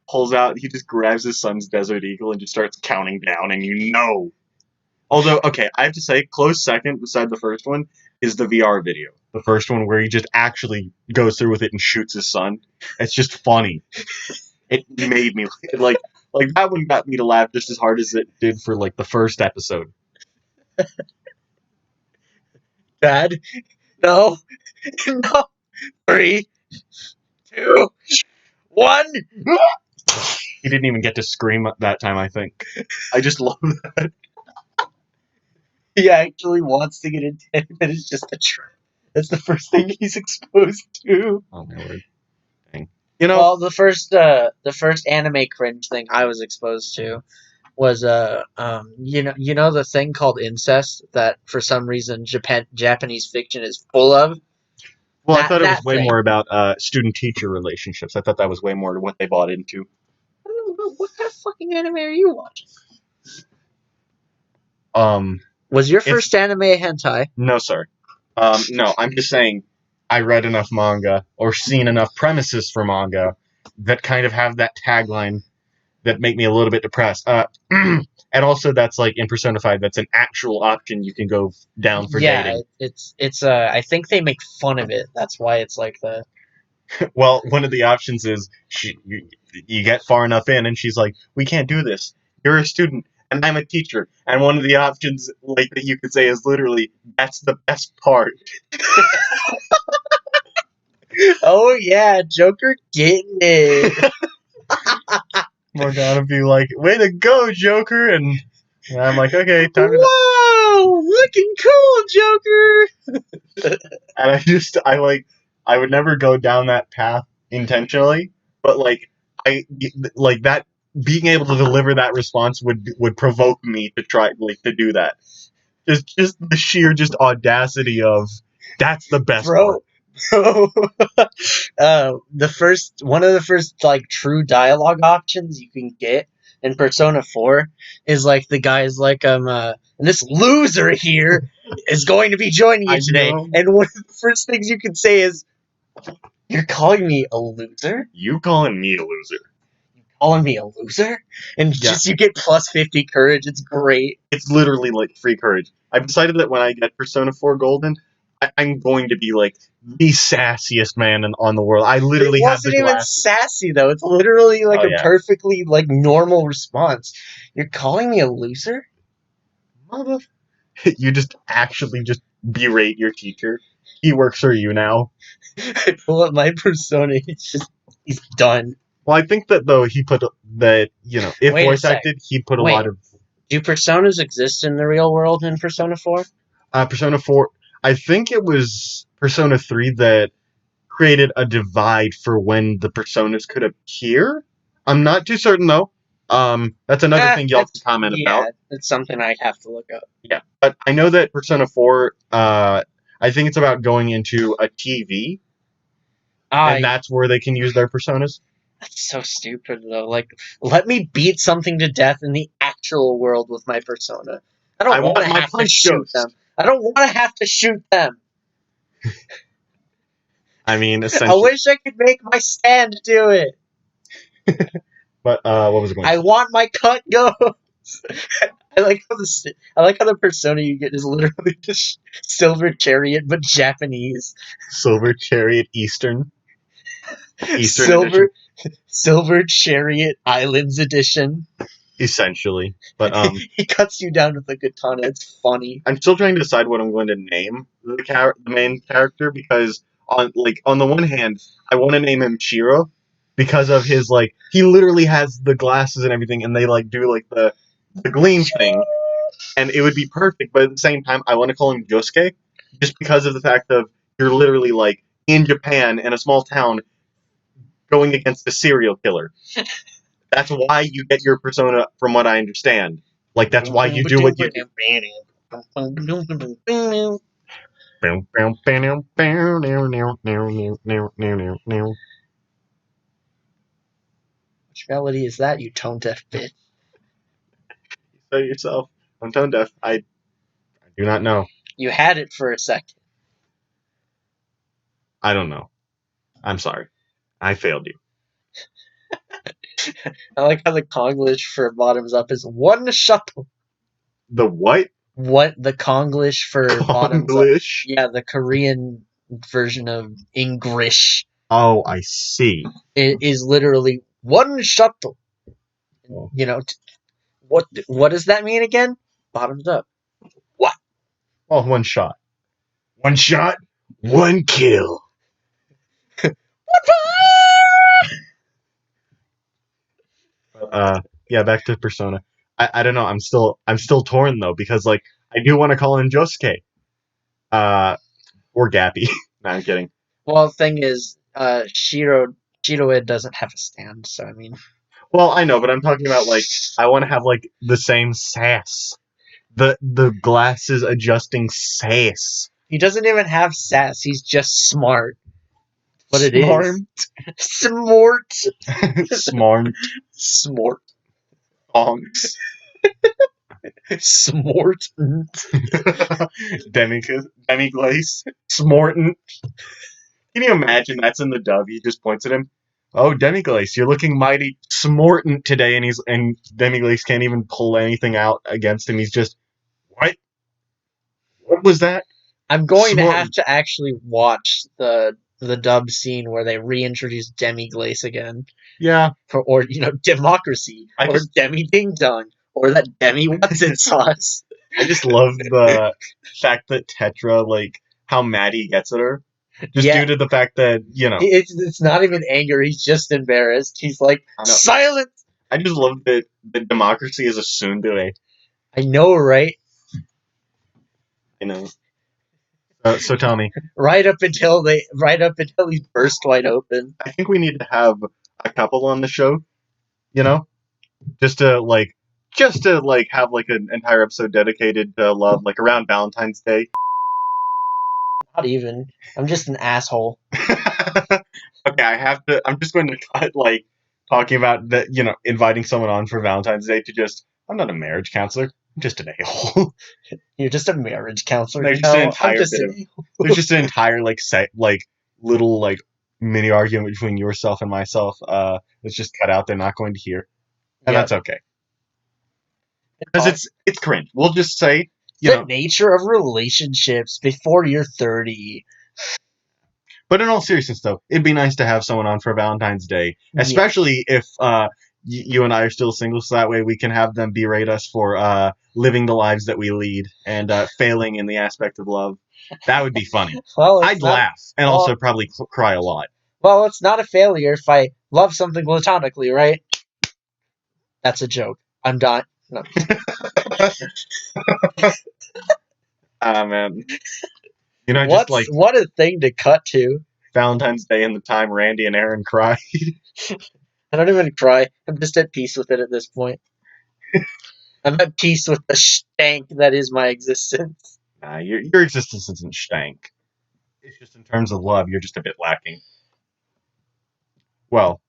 pulls out. He just grabs his son's Desert Eagle and just starts counting down, and you know. Although, okay, I have to say, close second beside the first one is the VR video. The first one where he just actually goes through with it and shoots his son. It's just funny. It made me like that one got me to laugh just as hard as it did for like the first episode. Dad, no, no. 3, 2, 1. He didn't even get to scream that time, I think. I just love that. He actually wants to get into but it's just a trap. That's the first thing he's exposed to. Oh my word. Dang. Well, the first anime cringe thing I was exposed to was the thing called incest that for some reason Japanese fiction is full of. Well, I thought it was way thing. more about student-teacher relationships. I thought that was way more what they bought into. What kind of fucking anime are you watching? Was your first anime hentai? No, sir. No, I'm just saying I read enough manga or seen enough premises for manga that kind of have that tagline that make me a little bit depressed. And also that's like in Persona 5, that's an actual option you can go down for dating. It's I think they make fun of it. That's why it's like the Well, one of the options is you get far enough in and she's like, "We can't do this. You're a student and I'm a teacher." And one of the options like that you could say is literally, "That's the best part." Oh yeah, Joker getting it. Morgana be like, "Way to go, Joker!" And I'm like, "Okay, time to." Whoa, looking cool, Joker. And I would never go down that path intentionally, but like that being able to deliver that response would provoke me to try to do that. Just the sheer audacity of that's the best part. One of the first like true dialogue options you can get in Persona 4 is like the guy's like this loser here is going to be joining you today, and one of the first things you can say is, "You're calling me a loser? You calling me a loser? You calling me a loser?" And just you get plus 50 courage. It's great. It's literally like free courage. I've decided that when I get Persona 4 Golden, I'm going to be like the sassiest man on the world. I literally have the glasses. It wasn't even sassy though. It's literally like perfectly like normal response. "You're calling me a loser? Mother." You just actually just berate your teacher. He works for you now. I pull up my Persona. He's done. Well, I think that though he put that if voice acted, he'd put a lot of. Do personas exist in the real world in Persona 4? Persona 4. I think it was Persona 3 that created a divide for when the personas could appear. I'm not too certain though. That's another thing y'all can comment about. Yeah, it's something I'd have to look up. Yeah, but I know that Persona 4. I think it's about going into a TV, and that's where they can use their personas. That's so stupid, though. Like, let me beat something to death in the actual world with my persona. I I don't want want to my have to punch shoot ghost. them. I don't want to have to shoot them. I mean, I essentially. wish I could make my stand do it. But what was it going to I say? want my cut ghost. I like how the persona you get is literally just Silver Chariot, but Japanese. Silver Chariot Eastern edition, Silver Silver Chariot Islands edition. essentially. But He cuts you down with a katana. It's funny. I'm still trying to decide what I'm going to name the main character because on the one hand, I want to name him Shiro because of his like he literally has the glasses and everything, and they like do like the gleam thing, and it would be perfect. But at the same time, I want to call him Josuke just because of the fact of you're literally like in Japan in a small town going against a serial killer. That's why you get your persona, from what I understand. Like that's why you do what you do. Which melody is that, you tone deaf bitch? So yourself, I'm tone deaf. I do not know. You had it for a second. I don't know. I'm sorry. I failed you. I like how the Konglish for bottoms up is one shuttle. The what? What the Konglish for bottoms up? Konglish? Yeah, the Korean version of English. Oh, I see. It is literally one shuttle. Oh. You know, what does that mean again? Bottoms up. What? Oh, one shot. One shot, one kill. Yeah, back to Persona. I don't know. I'm still torn though because like I do want to call him Josuke. Or Gappy. No, I'm kidding. Well, the thing is, Shiroed doesn't have a stand, so I mean, Well, I know, but I'm talking about like I want to have like the same sass. The glasses adjusting sass. he doesn't even have sass. He's just smart. What it Smart. is? Smart. Smart. Smart. Onks. Smart. Demiglace. Smorton. Can you imagine that's in the dub? He just points at him. Oh, Demiglace, you're looking mighty smortant today, and Demiglace can't even pull anything out against him. He's just what? What was that? I'm going to Smorton. have to actually watch the dub scene where they reintroduce Demi Glace again, Yeah, or Democracy, or Demi Ding Dong, or that Demi What's It sauce. I just love the fact that Tetra, like, how mad he gets at her. Just Yeah. due to the fact that, It's not even anger. He's just embarrassed. He's like, silence. I just love that Democracy is a tsundere. I know, right? I know. So tell me. right up until he's burst wide open. I think we need to have a couple on the show, just to have like an entire episode dedicated to love, like around Valentine's Day. Not even. I'm just an asshole. Okay, I'm just going to cut like talking about that, inviting someone on for Valentine's Day to just. I'm not a marriage counselor. I'm just an a-hole. You're just a marriage counselor. There's just an entire like set like little like mini argument between yourself and myself. That's just cut out. They're not going to hear, and that's okay. Because it's cringe. We'll just say the nature of relationships before you're 30. But in all seriousness, though, it'd be nice to have someone on for Valentine's Day, especially if you and I are still single, so that way we can have them berate us for living the lives that we lead and failing in the aspect of love. That would be funny. Well, I'd laugh and also probably cry a lot. Well, it's not a failure if I love something platonically, right? That's a joke. I'm done. No. Ah, man. What a thing to cut to. Valentine's Day and the time Randy and Aaron cried. I don't even cry. I'm just at peace with it at this point. I'm at peace with the stank that is my existence. Nah, your existence isn't stank. It's just in terms of love, you're just a bit lacking. Well,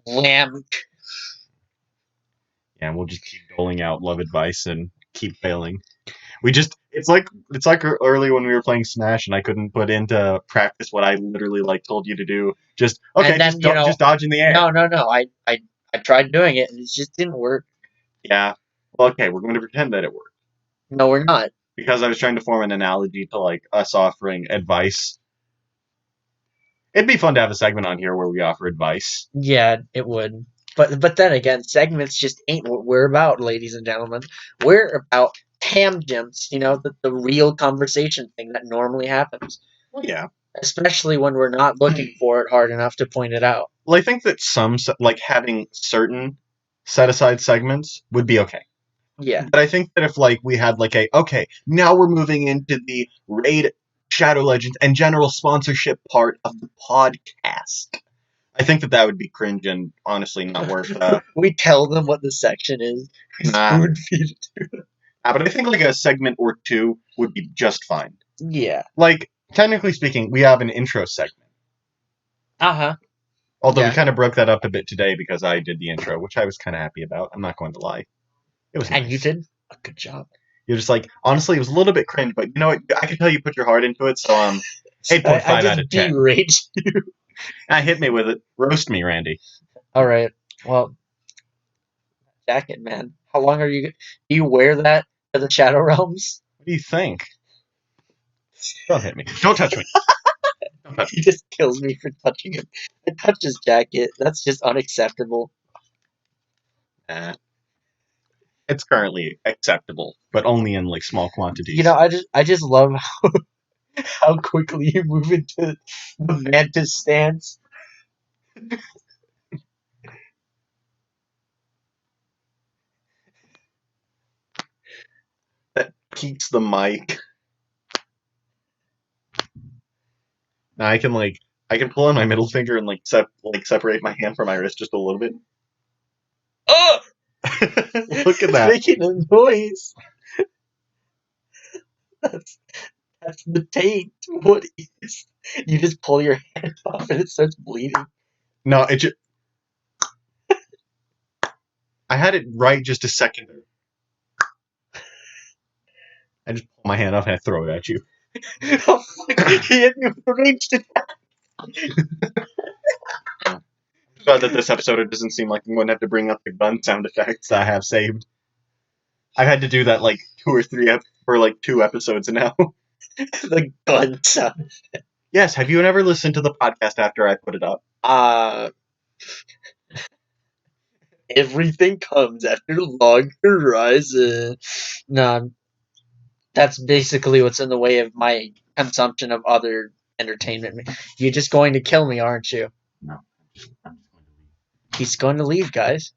Wham! Yeah, and we'll just keep doling out love advice and keep failing. It's like early when we were playing Smash and I couldn't put into practice what I literally like told you to do. Just okay, And then just dodge in the air. no. I tried doing it and it just didn't work. Yeah. Well, okay, we're going to pretend that it worked No, we're not. because I was trying to form an analogy to like us offering advice. It'd be fun to have a segment on here where we offer advice. Yeah, it would. But then again, segments just ain't what we're about, ladies and gentlemen. We're about tangents, the real conversation thing that normally happens. Well, yeah. Especially when we're not looking for it hard enough to point it out. Well, I think that like having certain set aside segments would be okay. Yeah. But I think that if like we had like okay, now we're moving into the Raid Shadow Legends and general sponsorship part of the podcast. I think that would be cringe and honestly not worth. We tell them what the section is. Spoon feed it to them. But I think like a segment or two would be just fine. Yeah. Like technically speaking, we have an intro segment. Uh-huh. Although we kind of broke that up a bit today because I did the intro, which I was kind of happy about. I'm not going to lie. It was nice. And you did a good job. You're just like, honestly, it was a little bit cringe, but you know what? I can tell you put your heart into it, so 8.5 out of 10. Deraged you. Hit me with it. Roast me, Randy. All right. Well, jacket, man. How long do you wear that to the Shadow Realms? What do you think? Don't hit me. Don't touch me. Don't touch me. He just kills me for touching him. I touched his jacket. That's just unacceptable. It's currently acceptable, but only in like small quantities. I just love how quickly you move into the mantis stance. That peaks the mic. Now I can pull on my middle finger and separate my hand from my wrist just a little bit. Oh! Look at that. Making a noise. That's the taint. What is? You just pull your hand off and it starts bleeding. No, it just. I had it right just a second. I just pull my hand off and I throw it at you. Oh, fuck. He hit me with a ranged attack. Glad that this episode doesn't seem like I'm going to have to bring up the gun sound effects I have saved. I've had to do that like 2 or 3 for like 2 episodes now. The gun sound. Yes, have you ever listened to the podcast after I put it up? Everything comes after Log Horizon. No, that's basically what's in the way of my consumption of other entertainment. You're just going to kill me, aren't you? No. He's going to leave, guys.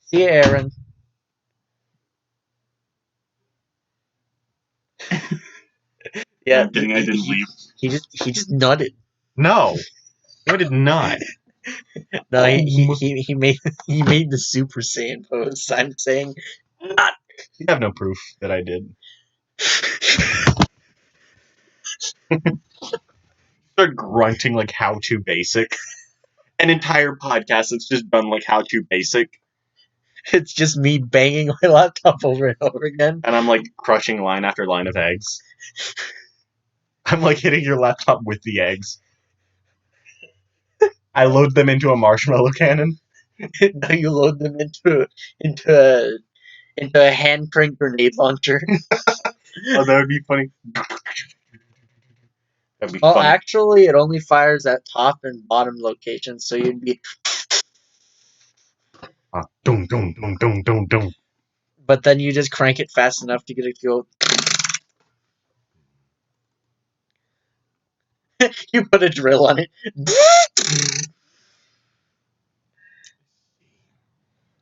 See you, Aaron. Yeah, I'm kidding, I didn't leave. He just nutted. No, I did not. No, he made the Super Saiyan pose. I'm saying not. You have no proof that I did. Start grunting like how to basic. An entire podcast that's just done like how to basic. It's just me banging my laptop over and over again. And I'm like crushing line after line of eggs. I'm like hitting your laptop with the eggs. I load them into a marshmallow cannon. No, you load them into a hand crank grenade launcher. Oh, that would be funny. That'd be Well, funny. actually, it only fires at top and bottom locations, so you'd be. Dum dum dum dum dum dum. But then you just crank it fast enough to get it to go. You put a drill on it.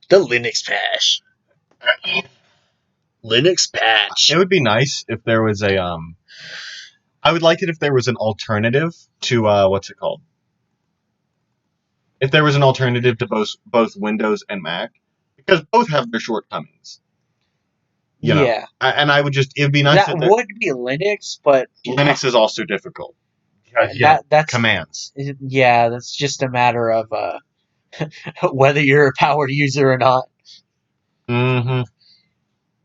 The Linux patch. Linux patch. It would be nice if there was a I would like it if there was an alternative to what's it called? If there was an alternative to both Windows and Mac, because both have their shortcomings. You know? Yeah. And I would just, it'd be nice that would be Linux, but Linux is also difficult. That's commands. yeah, that's just a matter of whether you're a power user or not. Mm-hmm.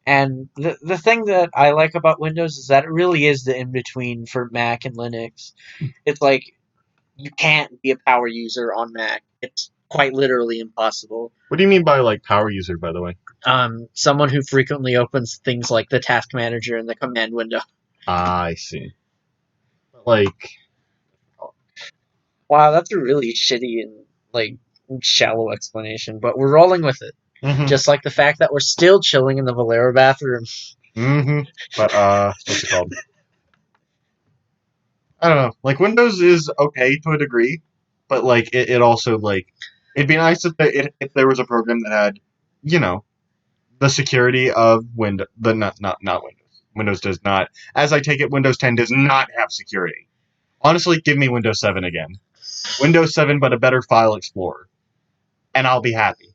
And the thing that I like about Windows is that it really is the in between for Mac and Linux. It's like you can't be a power user on Mac. It's quite literally impossible. What do you mean by like power user, by the way? Someone who frequently opens things like the task manager and the command window. I see. Like, Wow, that's a really shitty and like shallow explanation, but we're rolling with it. mm-hmm. Just like the fact that we're still chilling in the Valero bathroom. Mm-hmm. But what's it called? I don't know. Like Windows is okay to a degree, but like it also like it'd be nice if there was a program that had, you know, the security of Windows. The not Windows. Windows does not. As I take it, Windows 10 does not have security. Honestly, give me Windows 7 again. Windows 7, but a better file explorer, and I'll be happy.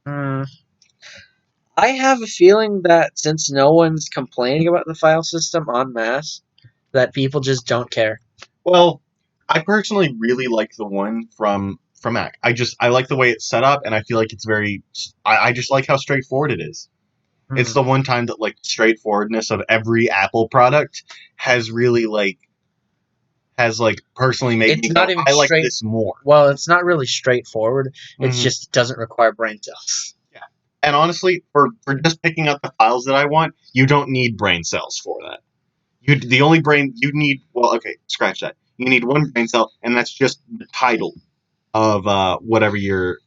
I have a feeling that since no one's complaining about the file system en masse, that people just don't care. Well, I personally really like the one from Mac. I like the way it's set up, and I feel like it's very. I just like how straightforward it is. It's the one time that like straightforwardness of every Apple product has really has personally made me go, I like this more. Well, it's not really straightforward. It's just it doesn't require brain cells. Yeah. And honestly, for just picking up the files that I want, you don't need brain cells for that. The only brain you need, well, okay, scratch that. You need one brain cell, and that's just the title of whatever you're,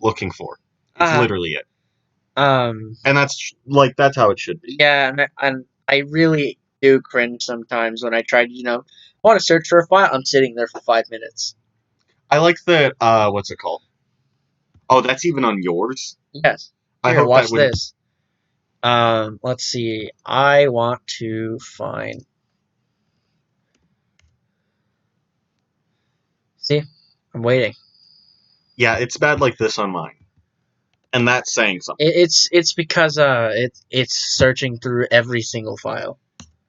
looking for. It's literally it. And that's how it should be. Yeah, and I really do cringe sometimes when I try to, I want to search for a file. I'm sitting there for 5 minutes. I like that. What's it called? Oh, that's even on yours? Yes. Here, I hope watch this. Let's see. I want to find. See, I'm waiting. Yeah, it's bad like this on mine, and that's saying something. It's because it's searching through every single file.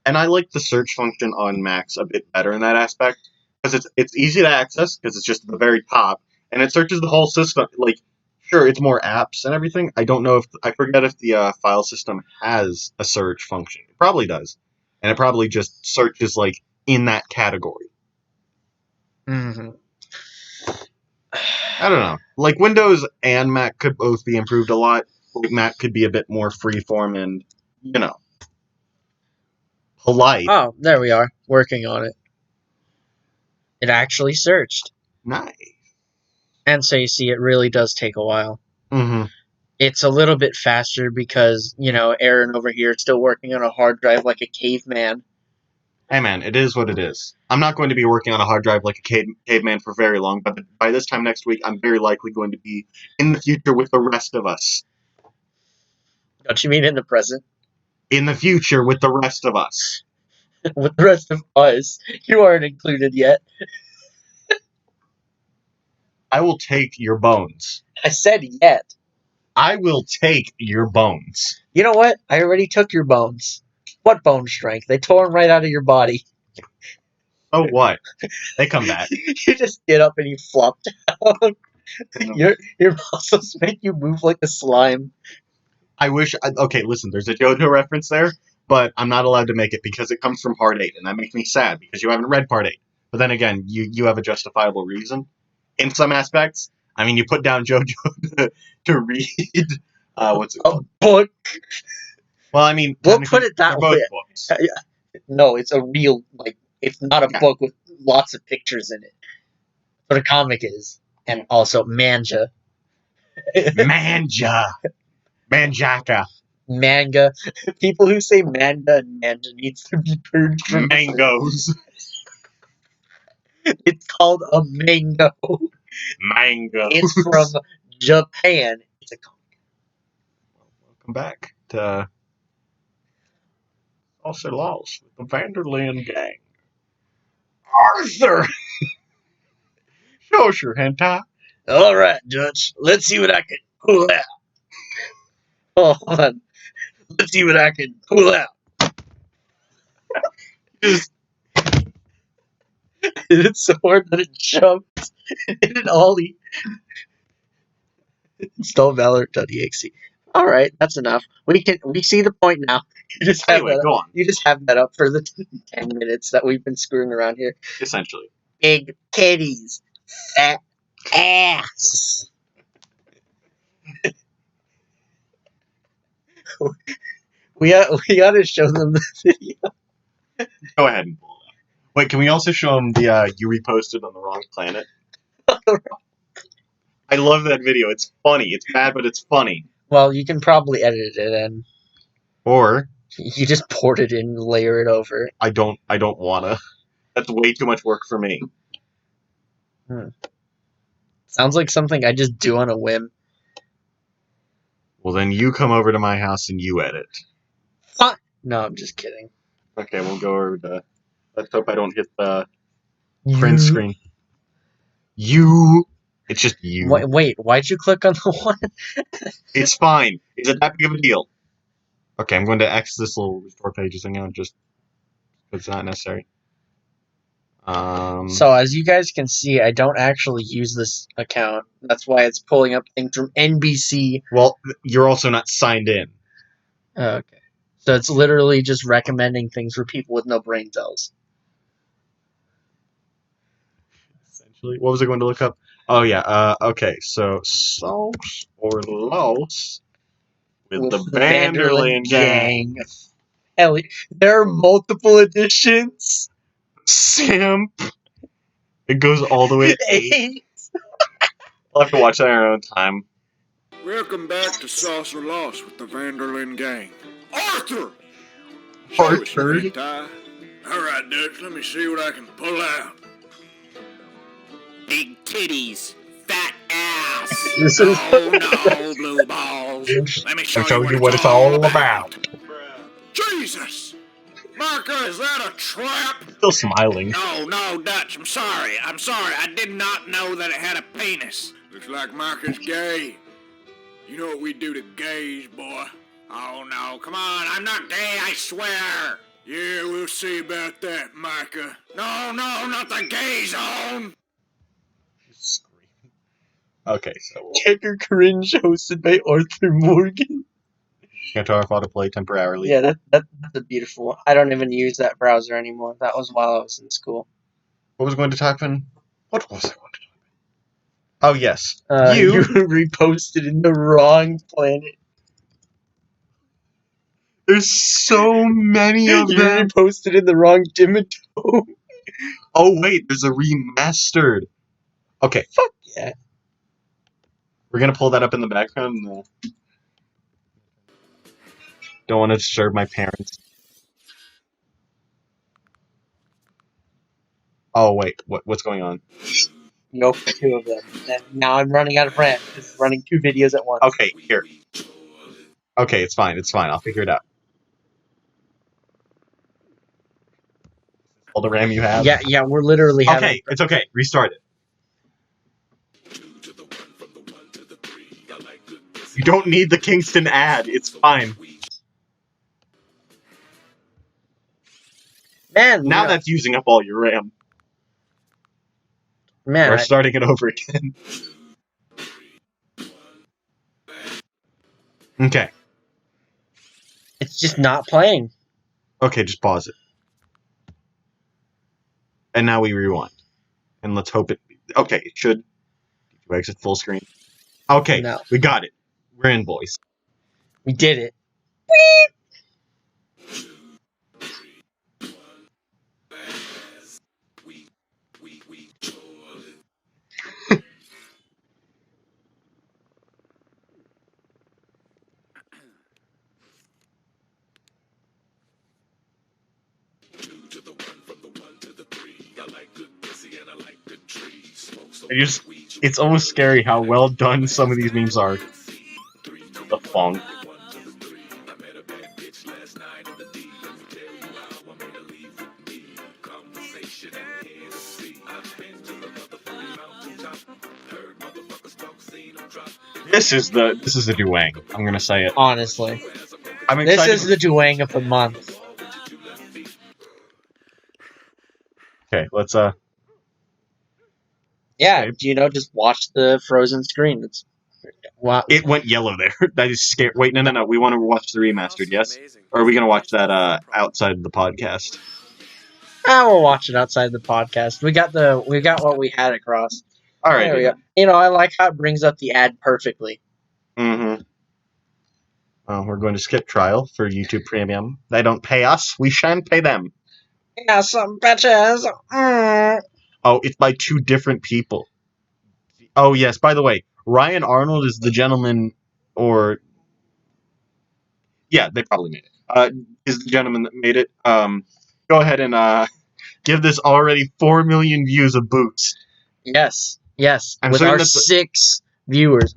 And I like the search function on Macs a bit better in that aspect because it's easy to access because it's just at the very top, and it searches the whole system. Like, sure, it's more apps and everything. I don't know if I forget if the file system has a search function. It probably does, and it probably just searches in that category. Mm-hmm. I don't know. Like Windows and Mac could both be improved a lot. Like Mac could be a bit more freeform and polite. Oh, there we are, working on it. It actually searched. Nice. And so you see, it really does take a while. Mm-hmm. It's a little bit faster because, Aaron over here is still working on a hard drive like a caveman. Hey man, it is what it is. I'm not going to be working on a hard drive like a caveman for very long, but by this time next week, I'm very likely going to be in the future with the rest of us. Don't you mean in the present? In the future with the rest of us. With the rest of us? You aren't included yet. I will take your bones. I said yet. I will take your bones. You know what? I already took your bones. What bone strength? They tore them right out of your body. Oh, what? They come back. You just get up and you flop down. Your muscles make you move like a slime. I wish. Okay, listen, there's a JoJo reference there, but I'm not allowed to make it because it comes from Part 8, and that makes me sad because you haven't read Part 8. But then again, you have a justifiable reason. In some aspects, I mean, you put down JoJo to read. What's it called? A book. Well, I mean, we'll put it that way. Books. No, it's a real it's not a book with lots of pictures in it. What a comic is, and also manja. Manjaka. Manga. People who say manga and manja needs to be purged from mangoes. It's called a mango. Mango. It's from Japan. It's a comic. Welcome back to Also Lost with the Vanderlyn gang. Arthur! Show us your hentai. Alright, Dutch. Let's see what I can pull out. Hold on. Let's see what I can pull out. Hit it so hard that it jumped. Hit an ollie. Install Valor.exe. All right, that's enough. We see the point now. You just have Anyway, that. go on. You just have that up for the 10 minutes that we've been screwing around here. Essentially. Big titties, fat ass. We ought to show them the video. Go ahead and pull it up. Wait, can we also show them the you reposted on the wrong planet? I love that video. It's funny. It's bad, but it's funny. Well, you can probably edit it in. Or You just port it in, layer it over. I don't wanna. That's way too much work for me. Sounds like something I just do on a whim. Well, then you come over to my house and you edit. Fine. No, I'm just kidding. Okay, we'll go over to. Let's hope I don't hit the print screen. You. It's just you. Wait, why'd you click on the one? It's fine. Is it that big of a deal? Okay, I'm going to X this little restore pages thing out just. It's not necessary. So as you guys can see, I don't actually use this account. That's why it's pulling up things from NBC. Well, you're also not signed in. Okay. So it's literally just recommending things for people with no brain cells. Essentially. What was I going to look up? Oh, yeah. Okay, so Sauce or Los with the Vanderlyn gang. Hell, there are multiple editions. Simp. It goes all the way to 8. We'll have to watch that in our own time. Welcome back to Sauce or Loss with the Vanderlyn gang. Arthur! Arthur? Alright, Dutch, let me see what I can pull out. Big titties, fat ass. This is no, blue balls. Let me show you what it's all about. Jesus! Marco, is that a trap? Still smiling. No, Dutch, I'm sorry. I did not know that it had a penis. Looks like Marco's gay. You know what we do to gays, boy? Oh no, come on, I'm not gay, I swear. Yeah, we'll see about that, Micah. No, not the gay zone. Okay, so Checker Cringe hosted by Arthur Morgan. Guitar autoplay temporarily. Yeah, that's a beautiful one. I don't even use that browser anymore. That was while I was in school. What was I going to type in? What was I going to type in? Oh, yes. You reposted in the wrong planet. There's so many of You them. reposted in the wrong Dimmadome. Oh, wait, there's a remastered. Okay. Fuck yeah. We're going to pull that up in the background. No. Don't want to disturb my parents. Oh, wait. What's going on? Nope, 2 of them. And now I'm running out of RAM. It's running 2 videos at once. Okay, here. Okay, it's fine. I'll figure it out. All the RAM you have? Yeah, we're literally having... Okay, it's okay. Restart it. You don't need the Kingston ad. It's fine. Man, Now that's using up all your RAM. Man, We're starting it over again. Okay. it's just not playing. Okay, just pause it. And now we rewind. And let's hope it... Okay, it should... You exit full screen. Okay, No. we got it. We're in, boys. We did it. It's almost scary how well done some of these memes are. The funk. This is the Duang. I'm gonna say it. Honestly. I'm This excited. is the Duang of the month. Okay, let's Yeah, escaped. just watch the frozen screen. It's wow. It went yellow there. That is scary. Wait, no. We want to watch the remastered, yes? Or are we gonna watch that outside the podcast? We'll watch it outside the podcast. We got what we had across. All There right. we go. I like how it brings up the ad perfectly. Mm-hmm. We're going to skip trial for YouTube Premium. They don't pay us. We shan't pay them. Yeah, some bitches. Oh, it's by two different people. Oh, yes. By the way, Ryan Arnold is the gentleman, or yeah, they probably made it. Is the gentleman that made it? Go ahead and give this already 4 million views a boost. Yes. I'm With certain our that's 6 viewers.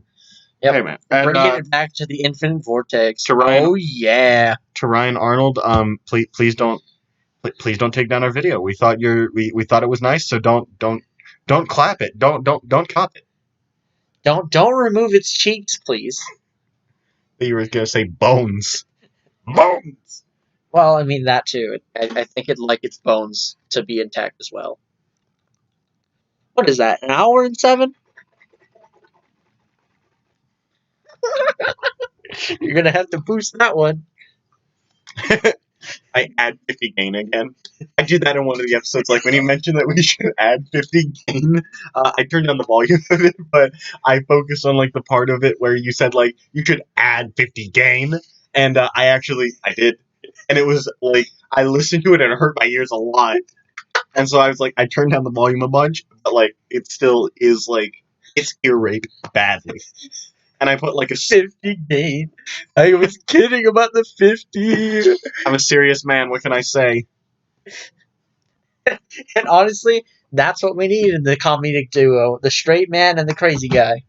Yep. Hey man, and Bringing it back to the infinite vortex. to Ryan- Oh yeah. to Ryan Arnold, please don't take down our video. We thought we thought it was nice, so don't clap it. Don't cop it. Don't remove its cheeks, please. You were gonna say bones. Bones. Well, I mean that too. I think it'd like its bones to be intact as well. What is that? An hour and 7? You're gonna have to boost that one. I add 50 gain again. I do that in one of the episodes. Like when you mentioned that we should add 50 gain, I turned down the volume of it, but I focused on like the part of it where you said like you should add 50 gain, and I did, and it was like I listened to it and it hurt my ears a lot, and so I was like I turned down the volume a bunch, but like it still is like it's ear rape badly. And I put like a 50 gain. I was kidding about the 50. I'm a serious man. What can I say? And honestly, that's what we need in the comedic duo: the straight man and the crazy guy.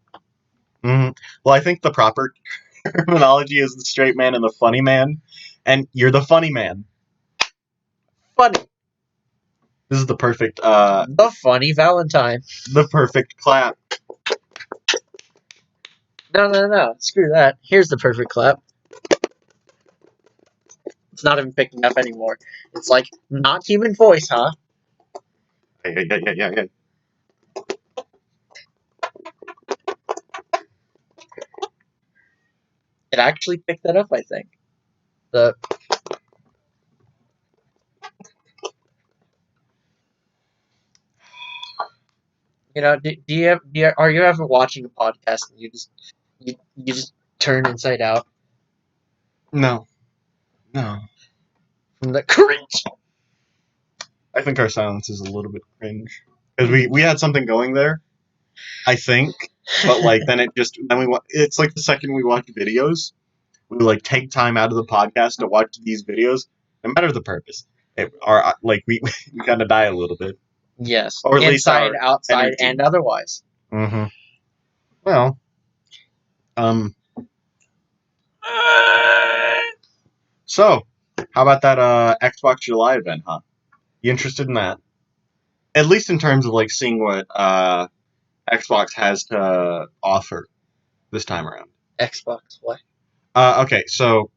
Mm-hmm. Well, I think the proper terminology is the straight man and the funny man, and you're the funny man. Funny. This is the perfect, The funny Valentine. the perfect clap. No. Screw that. Here's the perfect clap. It's not even picking up anymore. It's like, not human voice, huh? Yeah. It actually picked that up, I think. The are you ever watching a podcast and you just turn inside out No. from the cringe? I think our silence is a little bit cringe because we had something going there. I think, but like then it's like the second we watch videos, we like take time out of the podcast to watch these videos, no matter the purpose. We kind of die a little bit. Yes. Or at least inside, our outside, energy. and otherwise. Mm-hmm. Well, so how about that Xbox July event, huh? You interested in that? At least in terms of like seeing what Xbox has to offer this time around. Xbox, what? Okay, so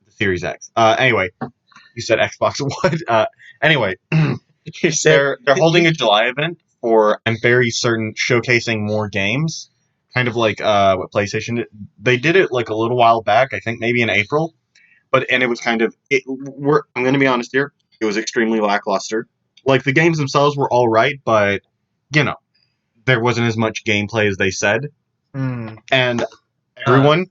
the Series X. Anyway, you said Xbox what? Anyway, You said they're holding a July event for, I'm very certain, showcasing more games. Kind of like what PlayStation did. They did it like a little while back, I think maybe in April. And it was kind of I'm going to be honest here, it was extremely lackluster. Like the games themselves were all right, but there wasn't as much gameplay as they said. And everyone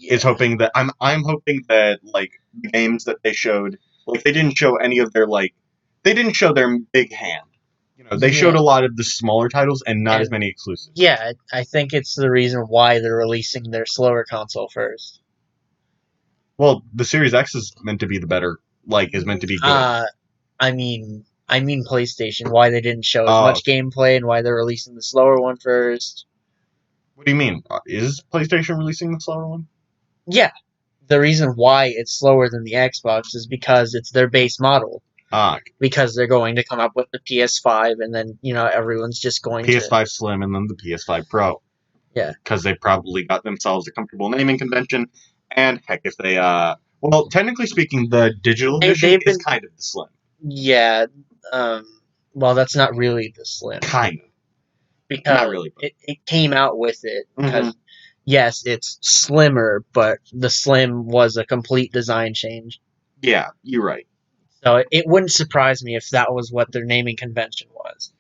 is hoping that I'm hoping that like the games that they showed, like they didn't show any of their they didn't show their big hand. They showed a lot of the smaller titles and not as many exclusives. Yeah, I think it's the reason why they're releasing their slower console first. Well, the Series X is meant to be the better, is meant to be good. I mean PlayStation. Why they didn't show as much gameplay and why they're releasing the slower one first. What do you mean? Is PlayStation releasing the slower one? Yeah, the reason why it's slower than the Xbox is because it's their base model. Because they're going to come up with the PS5, and then everyone's just going PS5 Slim and then the PS5 Pro. Yeah, because they probably got themselves a comfortable naming convention. And heck, if they well, technically speaking, the digital edition is kind of the Slim. Yeah, well, that's not really the Slim. Kind of. because Not really. it came out with it. Mhm. Because yes, it's slimmer, but the slim was a complete design change. Yeah, you're right. So it wouldn't surprise me if that was what their naming convention was.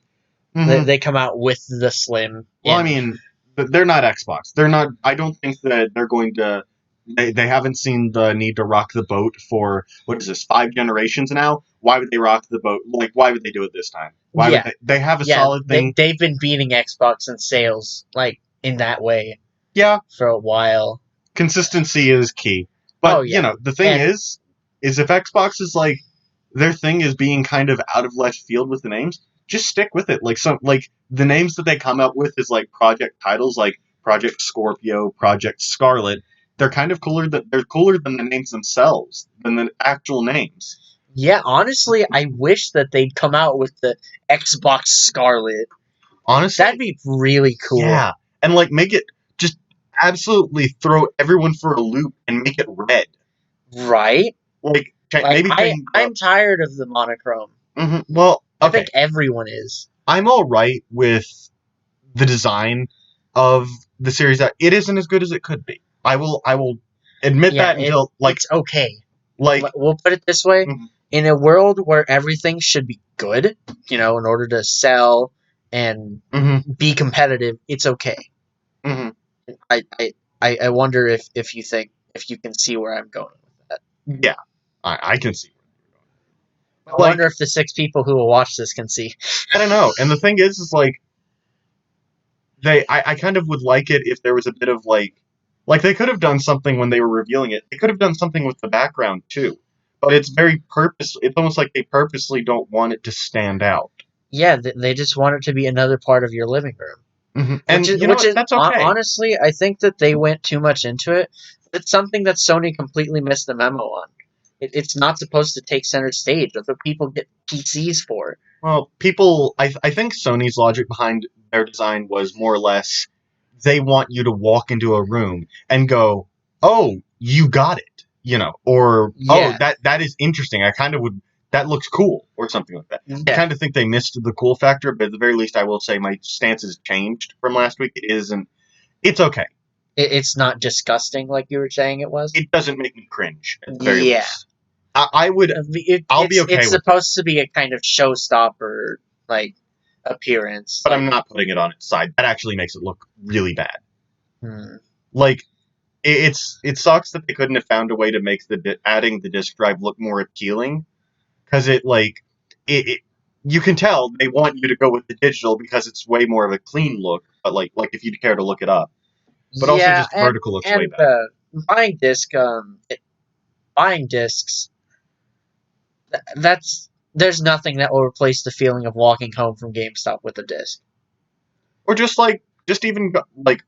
Mhm. They come out with the slim. Well, I in- mean, they're not Xbox. They're not. I don't think that they're going to. They haven't seen the need to rock the boat for what is this 5 generations now? Why would they rock the boat? Like, why would they do it this time? Why Yeah. would they have a solid thing? They've been beating Xbox in sales like in that way Yeah, for a while. consistency is key. But Oh, yeah. the thing And- is if Xbox is like their thing is being kind of out of left field with the names, just stick with it. Like the names that they come up with is like project titles, like Project Scorpio, Project Scarlet. They're kind of cooler than the names themselves than the actual names. Yeah, honestly, I wish that they'd come out with the Xbox Scarlet. Honestly, That'd be really cool. yeah, and like make it just absolutely throw everyone for a loop and make it red. Right? Like Like, maybe I'm tired of the monochrome. well, I okay. think everyone is. I'm all right with the design of the series. That it isn't as good as it could be. I will admit that until it's okay. like We'll put it this way: Mhm. in a world where everything should be good, in order to sell and Mhm. be competitive, it's okay. Mhm. I wonder if you can see where I'm going with that. Yeah, I can see. I wonder if the 6 people who will watch this can see. I don't know. And the thing is like I kind of would like it if there was a bit of like they could have done something when they were revealing it. They could have done something with the background too. But it's very it's almost like they purposely don't want it to stand out. Yeah, they just want it to be another part of your living room. Mm-hmm. And that's okay. Honestly, I think that they went too much into it. It's something that Sony completely missed the memo on. It's not supposed to take center stage. That's what people get PCs for. Well, I think Sony's logic behind their design was more or less they want you to walk into a room and go, "Oh, you got it," or Yeah. "Oh, that is interesting. That looks cool," or something like that. I Yeah. kind of think they missed the cool factor, but at the very least, I will say my stance has changed from last week. It's okay. It's not disgusting like you were saying it was. It doesn't make me cringe. At the very least. I would. I'll be okay It's with supposed to be a kind of showstopper, like, appearance. but I'm not putting it on its side. That actually makes it look really bad. Hmm. Like, it sucks that they couldn't have found a way to make adding the disk drive look more appealing, because you can tell they want you to go with the digital because it's way more of a clean look. But like if you'd care to look it up, but also just vertical looks way better. Buying discs. There's nothing that will replace the feeling of walking home from GameStop with a disc. Or just even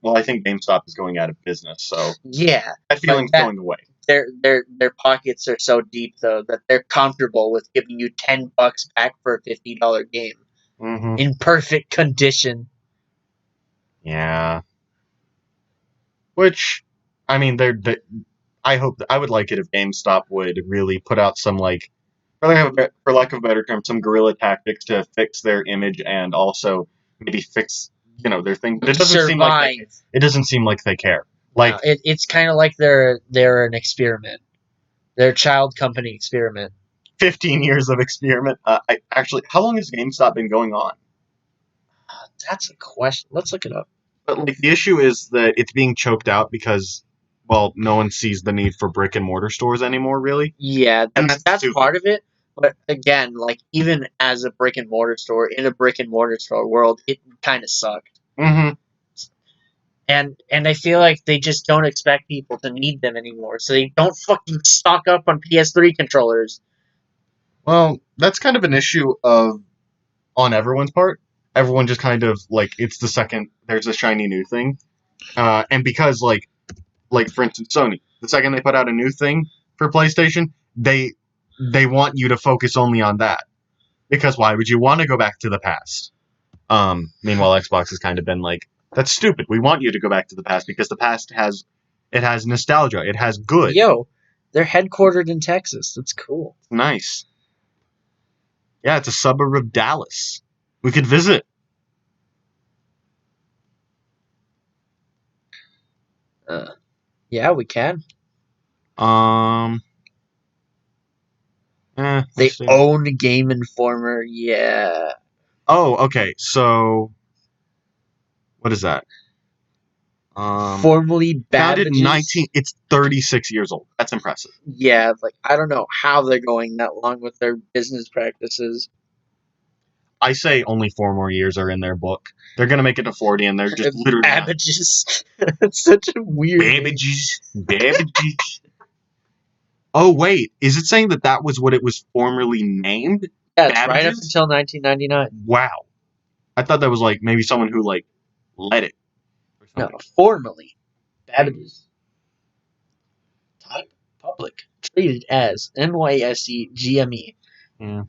well, I think GameStop is going out of business, so Yeah, that feeling's going away. their pockets are so deep though that they're comfortable with giving you $10 back for a $50 game Mm-hmm. in perfect condition. Yeah. Which, I mean, I would like it if GameStop would really put out some for lack of a better term, some guerrilla tactics to fix their image and also maybe fix their thing. But it doesn't seem like they care. Like It's kind of like they're an experiment. They're a child company experiment. 15 years of experiment. How long has GameStop been going on? That's a question. Let's look it up. But the issue is that it's being choked out because, well, no one sees the need for brick and mortar stores anymore, really. Yeah, And that's part of it. But again, even as a brick and mortar store in a brick and mortar store world, it kind of sucked. Mm-hmm. And I feel like they just don't expect people to need them anymore, so they don't fucking stock up on PS3 controllers. Well, that's kind of an issue on everyone's part. Everyone just kind of it's the second there's a shiny new thing, and because for instance Sony, the second they put out a new thing for PlayStation, they want you to focus only on that, because why would you want to go back to the past? Meanwhile, Xbox has kind of been that's stupid. We want you to go back to the past because the past has nostalgia. It has good. Yo, they're headquartered in Texas. That's cool. Nice. Yeah, it's a suburb of Dallas. We could visit. Yeah, we can. Let's They see. own Game Informer. Yeah. Oh, okay. So, what is that? Formerly Founded in Babbage's. It's 36 years old. That's impressive. Yeah, like I don't know how they're going that long with their business practices. I say only 4 more years are in their book. They're gonna make it to 40, and they're just literally not. Babbage's. It's such a weird name. Babbage's. Oh wait, is it saying that was what it was formerly named? Yeah, it's right up Babbage's? until 1999. Wow. I thought that was like maybe someone who like led it. Or No, something. formerly Babbage's. Type public. Traded as NYSE GME. Yeah.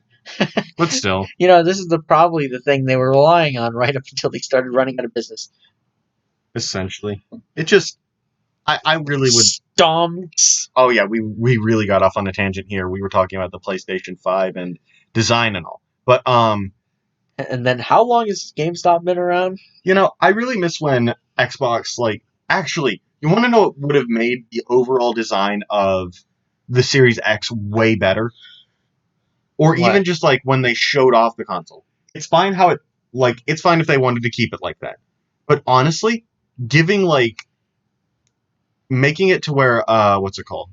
But still. This is probably the thing they were relying on right up until they started running out of business. Essentially. It just I really would. Stomps. Oh yeah, we really got off on a tangent here. We were talking about the PlayStation 5 and design and all. But And then how long has GameStop been around? I really miss when Xbox actually, you want to know what would have made the overall design of the Series X way better? Or What? even just like when they showed off the console. It's fine it's fine if they wanted to keep it like that. But honestly, making it to where what's it called?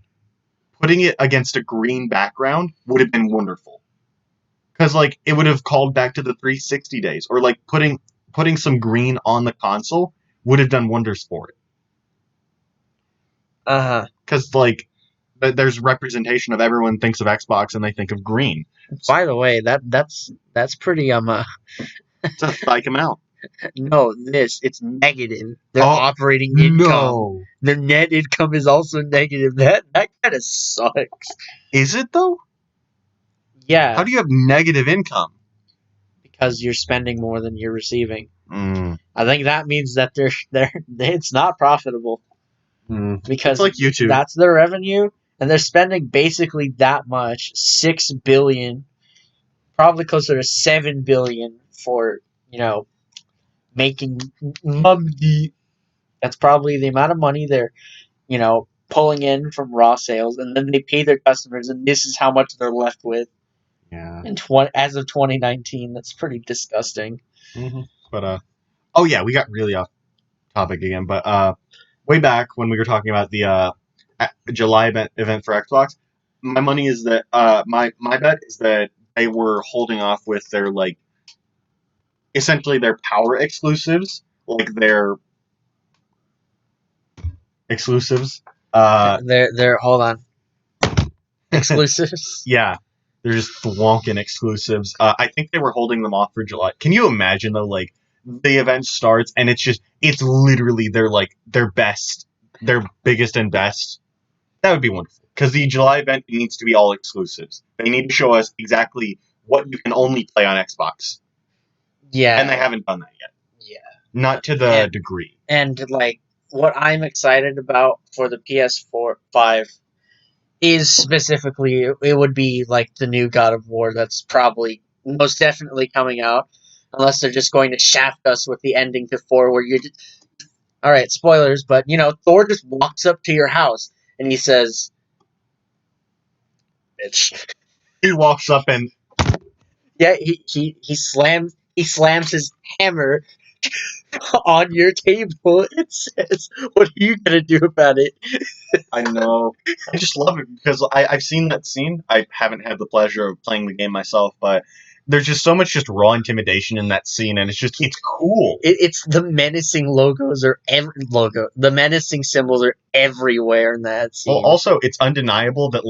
Putting it against a green background would have been wonderful. Cuz it would have called back to the 360 days, or putting some green on the console would have done wonders for it. Cuz there's representation of everyone thinks of Xbox and they think of green. By the way, that's pretty It's a spike amount. No, it's negative. Their operating income. No. Their net income is also negative. That kind of sucks. Is it though? Yeah. How do you have negative income? Because you're spending more than you're receiving. Mm. I think that means that it's not profitable. Because it's like YouTube. That's their revenue, and they're spending basically that much, $6 billion, probably closer to $7 billion for making money. That's probably the amount of money they're pulling in from raw sales, and then they pay their customers, and this is how much they're left with. Yeah. As of 2019, that's pretty disgusting. Mm-hmm. But oh yeah, we got really off topic again. But way back when we were talking about the July event for Xbox, my money is that my bet is that they were holding off with their essentially their power exclusives, like their exclusives. They're hold on. Exclusives. Yeah, they're just thwonking exclusives. I think they were holding them off for July. Can you imagine though? The event starts and it's literally their best, their biggest and best. That would be wonderful. Because the July event needs to be all exclusives. They need to show us exactly what you can only play on Xbox. Yeah. And they haven't done that yet. Yeah. Not to the degree. And what I'm excited about for the PS4 5 is specifically it would be the new God of War that's probably most definitely coming out, unless they're just going to shaft us with the ending to 4 where you're just, all right, spoilers, but Thor just walks up to your house and he says, bitch. He walks up and yeah, he slams his hammer on your table. It says, what are you gonna do about it? I know. I just love it because I've seen that scene. I haven't had the pleasure of playing the game myself, but there's just so much just raw intimidation in that scene, and it's cool. It's the menacing the menacing symbols are everywhere in that scene. Well, also, it's undeniable that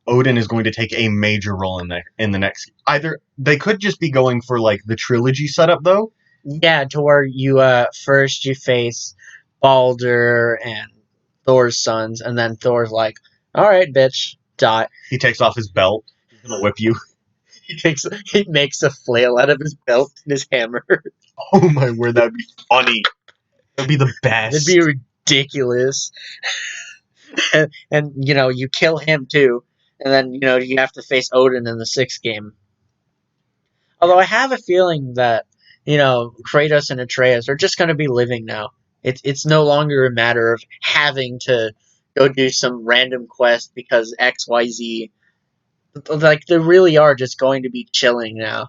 Odin is going to take a major role in the next. Either they could just be going for the trilogy setup though. Yeah, to where you first you face Baldur and Thor's sons, and then Thor's like, all right, bitch, die. He takes off his belt. He's gonna whip you. He makes a flail out of his belt and his hammer. Oh my word, that'd be funny. That'd be the best. It'd be ridiculous. and you kill him too, and then you have to face Odin in the 6th game. Although I have a feeling that Kratos and Atreus are just going to be living now. It's no longer a matter of having to go do some random quest because XYZ. Like, they really are just going to be chilling now.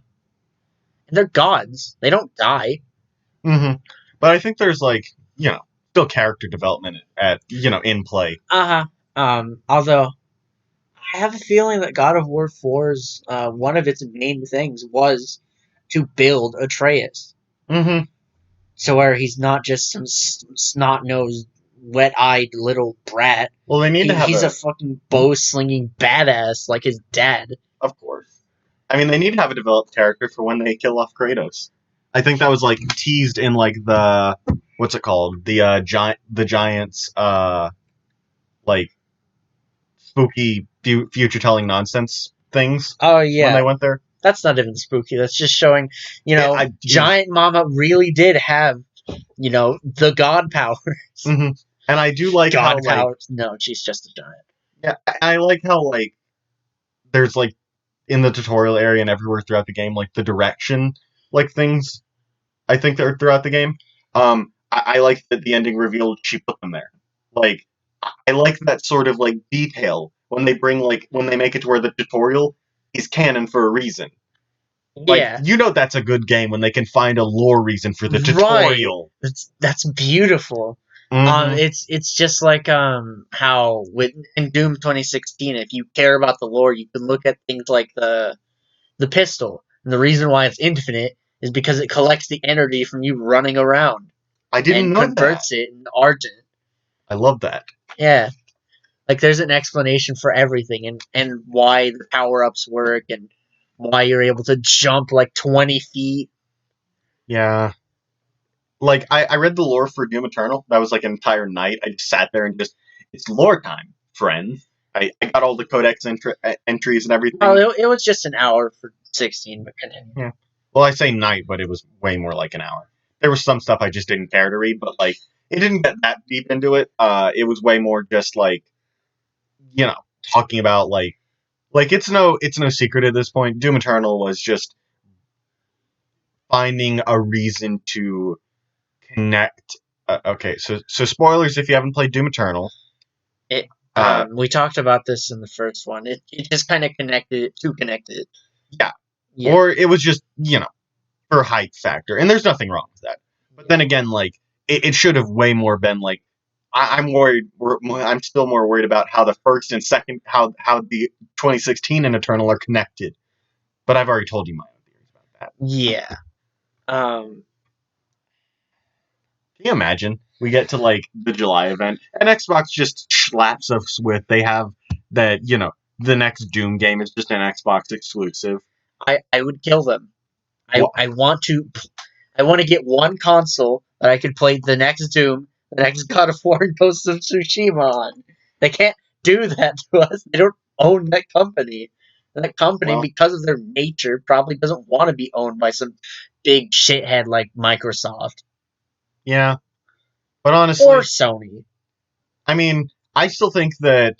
And they're gods. They don't die. Mm-hmm. But I think there's like, still character development at in play. Although I have a feeling that God of War 4's one of its main things was to build Atreus. Mm-hmm. So where he's not just some snot-nosed, wet-eyed little brat. Well, they need to have He's a fucking bow-slinging badass like his dad. Of course. I mean, they need to have a developed character for when they kill off Kratos. I think that was like teased in like the what's it called? The Giants like spooky future telling nonsense things Oh when yeah, they went there. that's not even spooky. That's just showing, Giant Mama really did have, the god powers. Mm-hmm. And I do like God how powers. No, she's just a giant. yeah, I like how like there's like in the tutorial area and everywhere throughout the game, like the direction, like things. I think they're throughout the game. I like that the ending revealed she put them there. Like, I like that sort of like detail when they make it to where the tutorial is canon for a reason. Like, Yeah, that's a good game when they can find a lore reason for the tutorial. that's beautiful. Mhm. It's just like how in Doom 2016, if you care about the lore, you can look at things like the pistol, and the reason why it's infinite is because it collects the energy from you running around I didn't and know converts that. it in argent. I love that. Yeah, like there's an explanation for everything, and why the power ups work, and why you're able to jump like 20 feet. Yeah. Like, I read the lore for Doom Eternal. That was like an entire night. I just sat there and it's lore time, friends. I got all the codex entries and everything. Oh, it was just an hour for 16, but continue. Yeah. Well, I say night, but it was way more like an hour. There was some stuff I just didn't care to read, but like it didn't get that deep into it. It was way more just like, talking about like it's no secret at this point. Doom Eternal was just finding a reason to connect. Okay, so spoilers if you haven't played Doom Eternal. We talked about this in the first one. It just kind of connected it. Yeah. Yeah. Or it was just, for hype factor. And there's nothing wrong with that. But then again, like, it should have way more been like, I'm worried, I'm still more worried about how the first and second, how the 2016 and Eternal are connected. But I've already told you my own theories about that. Yeah. Can you imagine? We get to, like, the July event, and Xbox just slaps us with, they have that, the next Doom game is just an Xbox exclusive. I would kill them. I want to get one console that I could play the next Doom, the next God of War, and Ghost of Tsushima on. They can't do that to us. They don't own that company. And that company, Well, because of their nature, probably doesn't want to be owned by some big shithead like Microsoft. Yeah. But honestly, or Sony. I mean, I still think that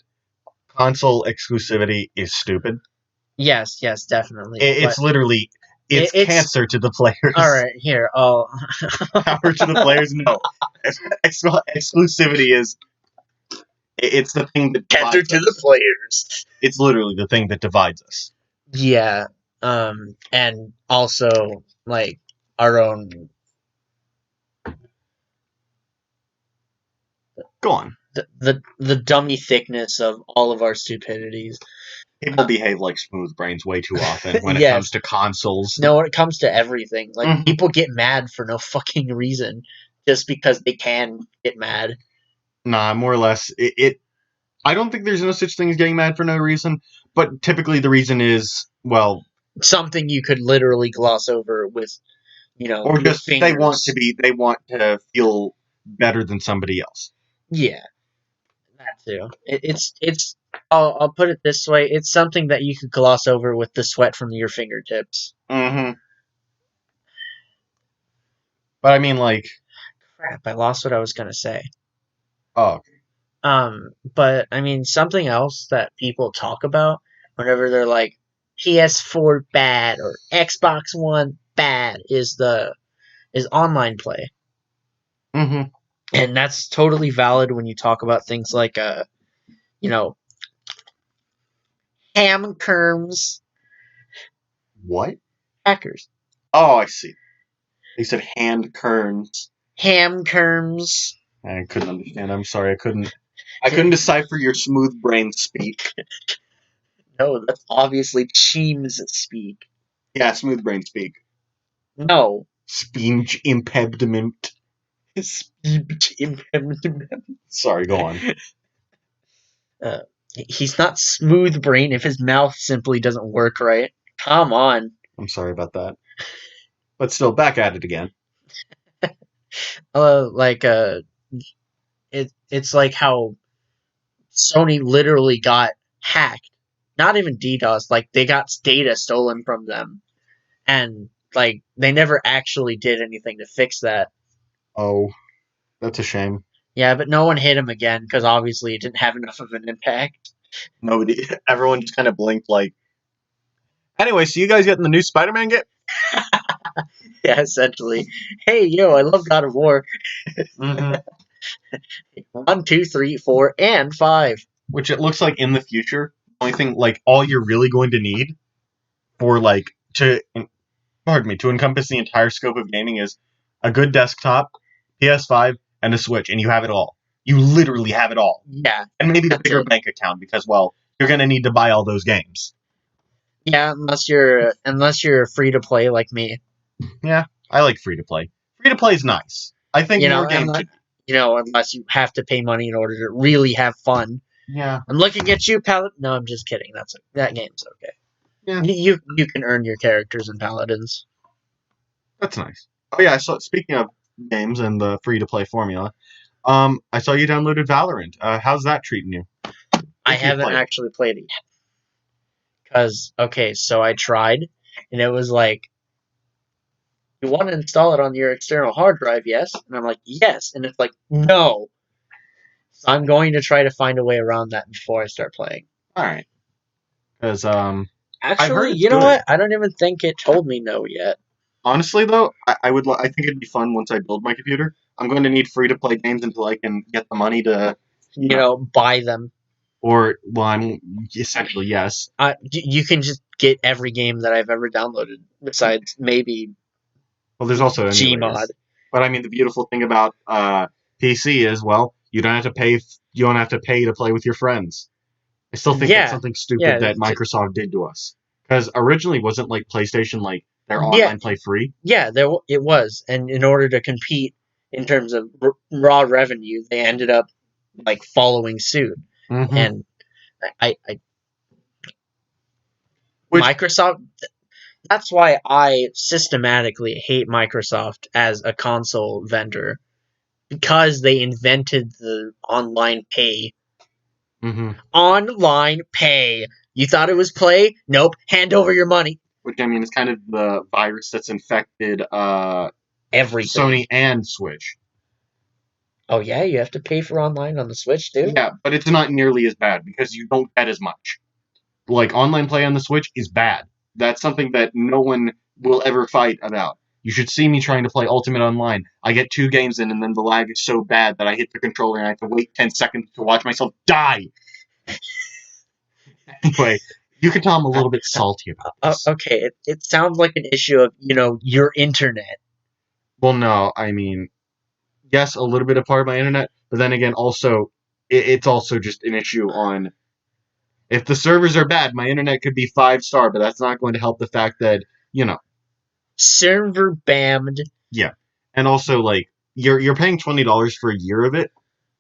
console exclusivity is stupid. Yes, definitely. It's literally, it's cancer to the players. Alright, here, Power to the players? No. Exclusivity is, it's the thing that divides cancer to us. the players. It's literally the thing that divides us. Yeah, and also, like, our own... Go on. The dummy thickness of all of our stupidities. People behave like smooth brains way too often when it Yes. comes to consoles. No, when it comes to everything. Like, people get mad for no fucking reason, just because they can get mad. Nah, more or less, I don't think there's no such thing as getting mad for no reason, but typically the reason is, well... something you could literally gloss over with, or just fingers. they want to feel better than somebody else. Yeah, that too. It's. I'll put it this way: it's something that you could gloss over with the sweat from your fingertips. Mm-hmm. But I mean, like, crap! I lost what I was gonna say. Oh. But I mean, something else that people talk about whenever they're like, PS4 bad or Xbox One bad is online play. Mm-hmm. And that's totally valid when you talk about things like, you know, ham kerms What? hackers. Oh, I see. They said hand kerns. Ham kerms. I couldn't understand. I'm sorry. I couldn't decipher your smooth brain speak. No, that's obviously Cheems speak. Yeah, smooth brain speak. No. Speech impediment. Sorry, go on. He's not smooth brain if his mouth simply doesn't work right. Come on. I'm sorry about that. But still, back at it again. It's like how Sony literally got hacked. Not even DDoS, like they got data stolen from them. And like they never actually did anything to fix that. Oh, that's a shame. Yeah, but no one hit him again because obviously it didn't have enough of an impact. Everyone just kind of blinked like. Anyway, so you guys getting the new Spider-Man game? Yeah, essentially. Hey, yo, I love God of War. Mm-hmm. 1, 2, 3, 4, and 5. Which it looks like in the future, the only thing, like, all you're really going to need for, like, to encompass the entire scope of gaming is a good desktop, PS5, and a Switch, and you have it all. You literally have it all. Yeah. And maybe the That's bigger it. bank account, because, well, you're going to need to buy all those games. Yeah, unless you're free to play like me. Yeah, I like free-to-play. Free-to-play is nice. I think You know, more games should. unless you have to pay money in order to really have fun. Yeah. I'm looking at you, Paladin. No, I'm just kidding. That game's okay. Yeah. You can earn your characters in Paladins. That's nice. Oh yeah, so speaking of games and the free-to-play formula, I saw you downloaded Valorant. How's that treating you? I If you haven't played it. actually played it yet. Because, okay, so I tried, and it was like, you want to install it on your external hard drive, yes? And I'm like, yes. And it's like, no. So I'm going to try to find a way around that before I start playing. All right. Because Actually, it's you know good. what? I don't even think it told me no yet. honestly though, I think it'd be fun once I build my computer. I'm going to need free-to-play games until I can get the money to, Buy them. I'm essentially yes. You can just get every game that I've ever downloaded, besides maybe Well, there's also emulators. Gmod. But I mean, the beautiful thing about PC is, well, you don't have to pay. You don't have to pay to play with your friends. I still think that's something stupid that Microsoft did to us. Because originally, wasn't like PlayStation like their online play free? Yeah, it was, and in order to compete in terms of raw revenue, they ended up like following suit, and Microsoft. That's why I systematically hate Microsoft as a console vendor, because they invented the online pay. Mm-hmm. Online pay. You thought it was play? Nope. Hand over your money. Which, I mean, is kind of the virus that's infected everything. Sony and Switch. Oh yeah, you have to pay for online on the Switch too? Yeah, but it's not nearly as bad because you don't get as much. Like, online play on the Switch is bad. That's something that no one will ever fight about. You should see me trying to play Ultimate Online. I get 2 games in, and then the lag is so bad that I hit the controller and I have to wait 10 seconds to watch myself die! Anyway, you can tell I'm a little bit salty about this. Okay, it sounds like an issue of, your internet. Well, no, I mean, yes, a little bit of part of my internet, but then again, also, it's also just an issue on... If the servers are bad, my internet could be 5-star, but that's not going to help the fact that, server bammed. Yeah. And also, like, you're paying $20 for a year of it,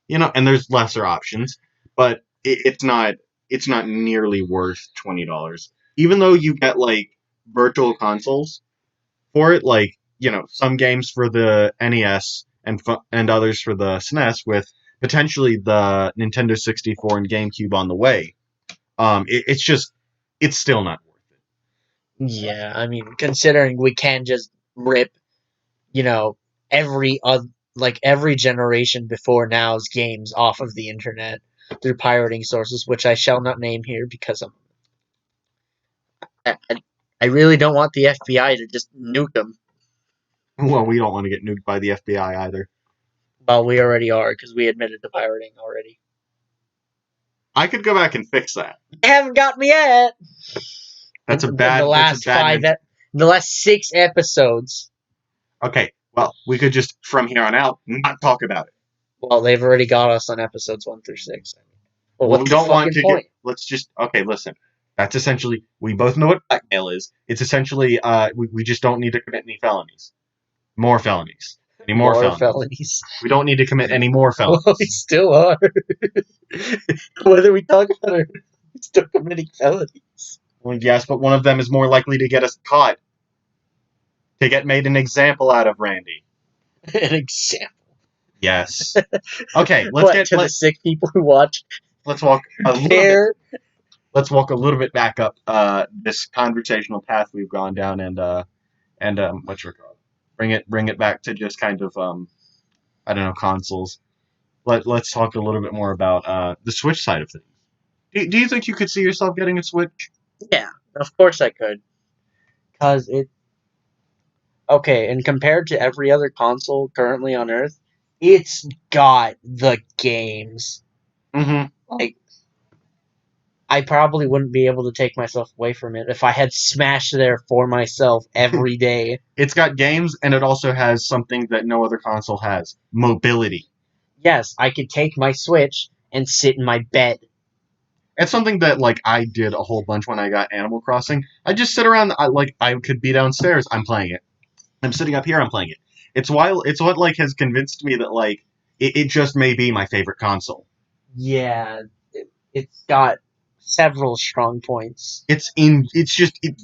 and there's lesser options, but it's not nearly worth $20. Even though you get, like, virtual consoles for it, like, some games for the NES and others for the SNES, with potentially the Nintendo 64 and GameCube on the way. It's still not worth it. Yeah, I mean, considering we can just rip, every generation before now's games off of the internet through pirating sources, which I shall not name here because I really don't want the FBI to just nuke them. Well, we don't want to get nuked by the FBI either. Well, we already are because we admitted to pirating already. I could go back and fix that. They haven't got me yet. That's a In bad. the last that's a bad. the last 6 episodes. Okay, well, we could just from here on out not talk about it. Well, they've already got us on episodes 1 through 6. Well, we what's don't the want fucking to point? let's just okay. Listen, that's essentially we both know what blackmail is. It's essentially we just don't need to commit any felonies, more felonies, any more felonies. We don't need to commit any more felonies. Well, we still are. Whether we talk about it, we're still committing felonies. Well, yes, but one of them is more likely to get us caught. To get made an example out of Randy. An example. Yes. Okay, the 6 people who watch. Let's walk a little bit. Let's walk a little bit back up this conversational path we've gone down and what you call it? Bring it back to just kind of I don't know, consoles. Let's talk a little bit more about the Switch side of things. Do you think you could see yourself getting a Switch? Yeah, of course I could. Because it... Okay, and compared to every other console currently on Earth, it's got the games. Mm-hmm. Like, I probably wouldn't be able to take myself away from it if I had Smash there for myself every day. It's got games, and it also has something that no other console has. Mobility. Yes, I could take my Switch and sit in my bed. It's something that, like, I did a whole bunch when I got Animal Crossing. I just sit around, I could be downstairs, I'm playing it. I'm sitting up here, I'm playing it. It's what, like, has convinced me that, like, it just may be my favorite console. Yeah, it's got several strong points. It's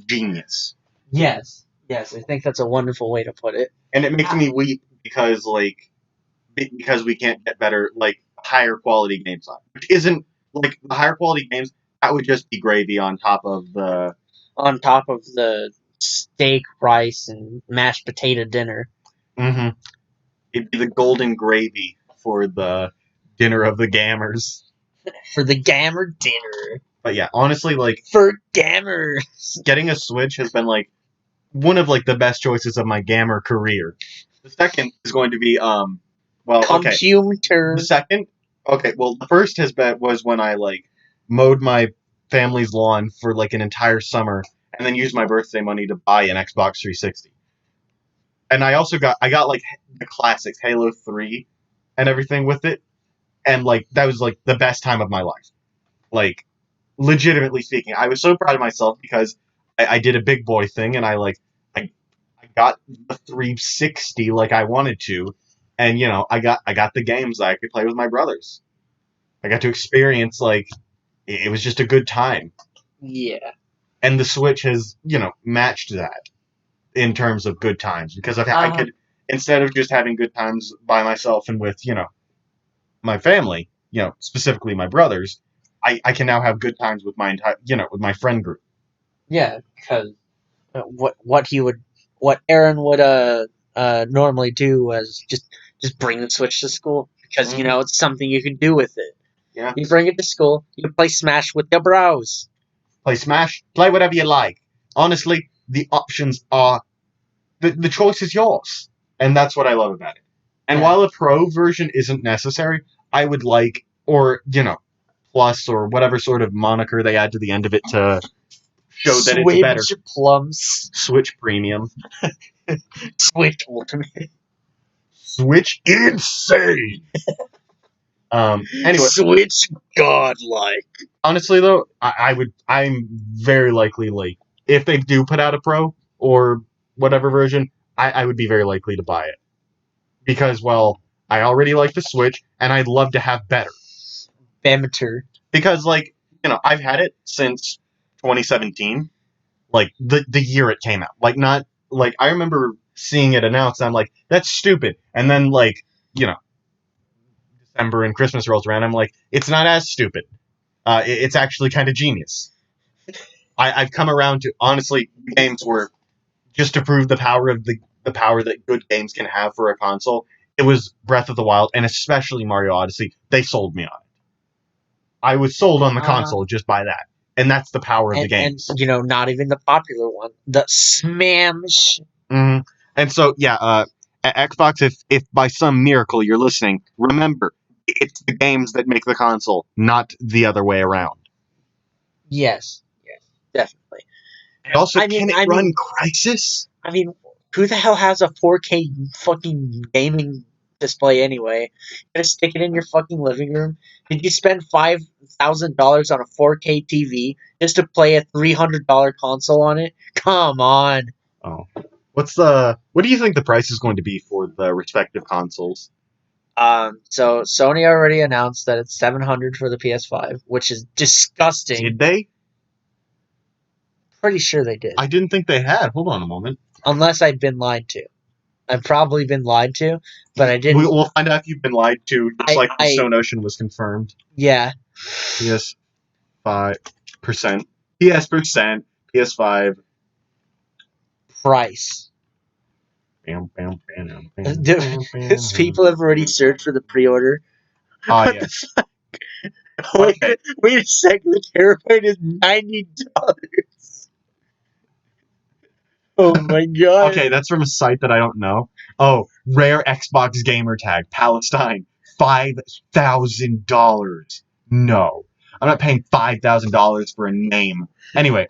genius. Yes, I think that's a wonderful way to put it. And it makes me weep because we can't get better, like, higher quality games on it. Which isn't, like, the higher quality games, that would just be gravy on top of the... On top of the steak, rice, and mashed potato dinner. Mm-hmm. It'd be the golden gravy for the dinner of the gammers. For the gammer dinner. But yeah, honestly, like... For gammers! Getting a Switch has been, like, one of, like, the best choices of my gamer career. The second is going to be, Computer. The second... Okay, well, the first was when I, like, mowed my family's lawn for, like, an entire summer and then used my birthday money to buy an Xbox 360. And I also got like, the classics, Halo 3 and everything with it. And, like, that was, like, the best time of my life. Like, legitimately speaking, I was so proud of myself because I did a big boy thing and I got the 360 like I wanted to. And, you know, I got the games that I could play with my brothers. I got to experience, like, it was just a good time. Yeah. And the Switch has, you know, matched that in terms of good times. Because I could, instead of just having good times by myself and with, you know, my family, you know, specifically my brothers, I can now have good times with my entire, you know, with my friend group. Yeah, because what Aaron would normally do was just bring the Switch to school because you know it's something you can do with it. Yeah. You bring it to school, you play Smash with your bros. Play Smash, play whatever you like. Honestly, the options are the choice is yours, and that's what I love about it. And while a pro version isn't necessary, I would like, or you know, plus or whatever sort of moniker they add to the end of it to show that it's better. Switch Plums. Switch Premium. Switch Ultimate. Switch Insane. Anyway, Switch Godlike. Honestly, though, I'm very likely, like, if they do put out a Pro or whatever version, I would be very likely to buy it. Because, well, I already like the Switch, and I'd love to have better. Better. Because, like, you know, I've had it since 2017, like, the year it came out. Like, not, like, I remember seeing it announced, and I'm like, that's stupid. And then, like, you know, December and Christmas rolls around, I'm like, it's not as stupid. It's actually kind of genius. I've come around to, honestly, games where, just to prove the power of the power that good games can have for a console, it was Breath of the Wild, and especially Mario Odyssey. They sold me on it. I was sold on the console just by that. And that's the power of the games. And, you know, not even the popular one. The Smash. Mm-hmm. And so, yeah, Xbox, if by some miracle you're listening, remember, it's the games that make the console, not the other way around. Yes, definitely. And also, I mean- can it I run mean- Crysis? I mean, who the hell has a 4K fucking gaming display anyway? Gonna stick it in your fucking living room? Did you spend $5,000 on a 4K TV just to play a $300 console on it? Come on. Oh. What do you think the price is going to be for the respective consoles? So Sony already announced that it's $700 for the PS5, which is disgusting. Did they? Pretty sure they did. I didn't think they had. Hold on a moment. Unless I've been lied to. I've probably been lied to, but I didn't. We'll find out if you've been lied to, just like the I- Stone Ocean was confirmed. Yeah. PS 5%. PS%. PS5. Price. Bam, bam, bam, bam, bam, Dude, bam, bam, Because people have already searched for the pre-order. Oh, What yeah. the fuck? Wait, Okay. wait a second. The terabyte is $90. Oh my god. Okay, that's from a site that I don't know. Oh, rare Xbox gamer tag, Palestine, $5,000. No, I'm not paying $5,000 for a name. Anyway,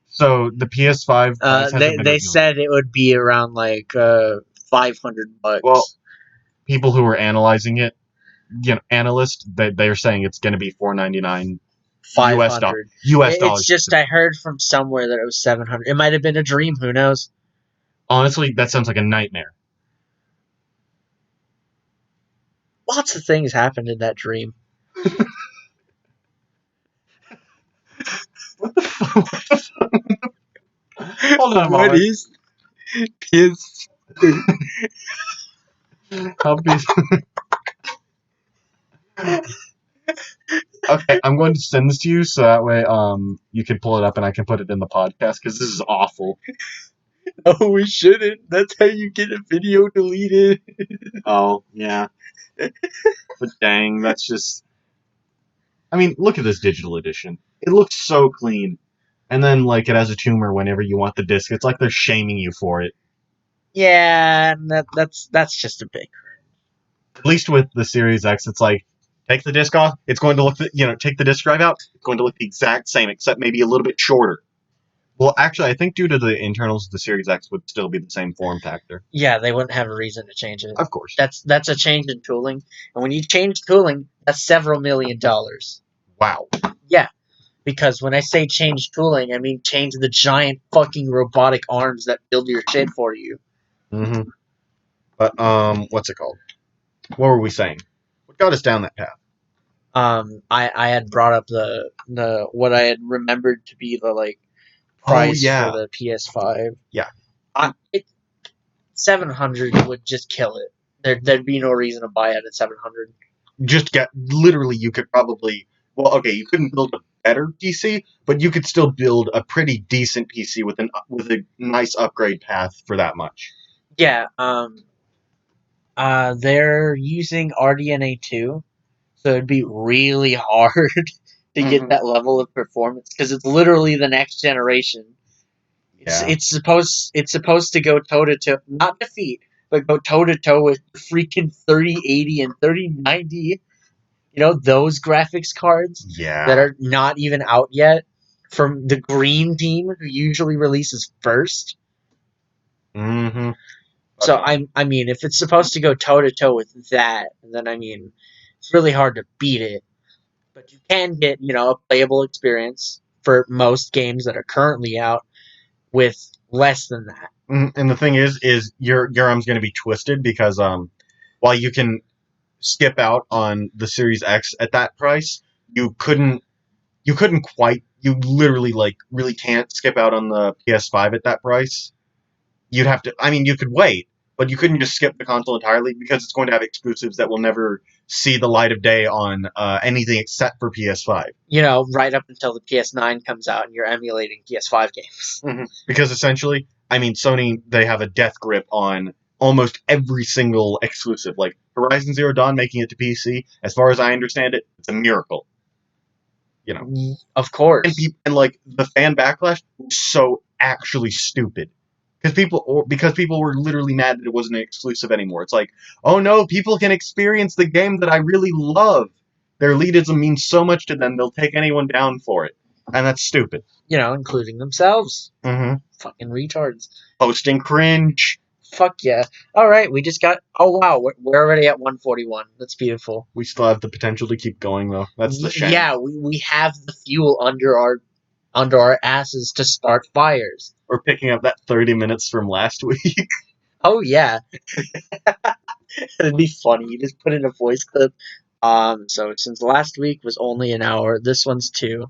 so the PS5 price hasn't been they revealed. said it would be around like $500. Well, people who were analyzing it, analysts, they're saying it's going to be $499 US $500. US dollars. It's just I heard from somewhere that it was $700. It might have been a dream. Who knows? Honestly, that sounds like a nightmare. Lots of things happened in that dream. What the fuck? Hold on a What moment. is PS? How big- Okay, I'm going to send this to you so that way you can pull it up and I can put it in the podcast because this is awful. Oh, we shouldn't. That's how you get a video deleted. Oh, yeah. But dang, that's just... I mean, look at this digital edition. It looks so clean. And then, like, it has a tumor whenever you want the disc. It's like they're shaming you for it. Yeah, that's just a big. At least with the Series X, it's like, take the disc off, it's going to look, take the disc drive out, it's going to look the exact same, except maybe a little bit shorter. Well, actually, I think due to the internals, the Series X would still be the same form factor. Yeah, they wouldn't have a reason to change it. Of course. That's a change in tooling, and when you change tooling, that's several $1 million. Wow. Because when I say change tooling, I mean change the giant fucking robotic arms that build your shit for you. Mm-hmm. But, what's it called? What were we saying? What got us down that path? I had brought up the what I had remembered to be the like price yeah. for the PS5. Yeah. 700 would just kill it. There'd be no reason to buy it at 700. Literally, you could probably, well, okay, you couldn't build a better PC, but you could still build a pretty decent PC with a nice upgrade path for that much. Yeah. They're using RDNA 2, so it'd be really hard to get that level of performance because it's literally the next generation. Yeah. It's supposed to go toe to toe, not defeat, but go toe to toe with freaking 3080 and 3090. You know, those graphics cards Yeah. that are not even out yet from the Green Team, who usually releases first. Mm-hmm. So I mean, if it's supposed to go toe to toe with that, then I mean, it's really hard to beat it. But you can get, a playable experience for most games that are currently out with less than that. And the thing is your arm's going to be twisted because while you can skip out on the Series X at that price, you literally really can't skip out on the PS5 at that price. You'd have to, I mean, you could wait, but you couldn't just skip the console entirely because it's going to have exclusives that will never see the light of day on anything except for PS5. Right up until the PS9 comes out and you're emulating PS5 games. Mm-hmm. Because essentially, I mean, Sony, they have a death grip on almost every single exclusive. Like Horizon Zero Dawn making it to PC, as far as I understand it, it's a miracle. Of course. And like the fan backlash was so actually stupid. because people were literally mad that it wasn't exclusive anymore. It's like, oh no, people can experience the game that I really love. Their elitism means so much to them, they'll take anyone down for it. And that's stupid. You know, including themselves. Mm-hmm. Fucking retards. Posting cringe. Fuck yeah. Alright, we just got... Oh wow, we're already at 141. That's beautiful. We still have the potential to keep going, though. That's the shame. Yeah, we have the fuel under our asses to start fires. We're picking up that 30 minutes from last week. Oh yeah. It'd be funny. You just put in a voice clip. So since last week was only an hour, this one's 2.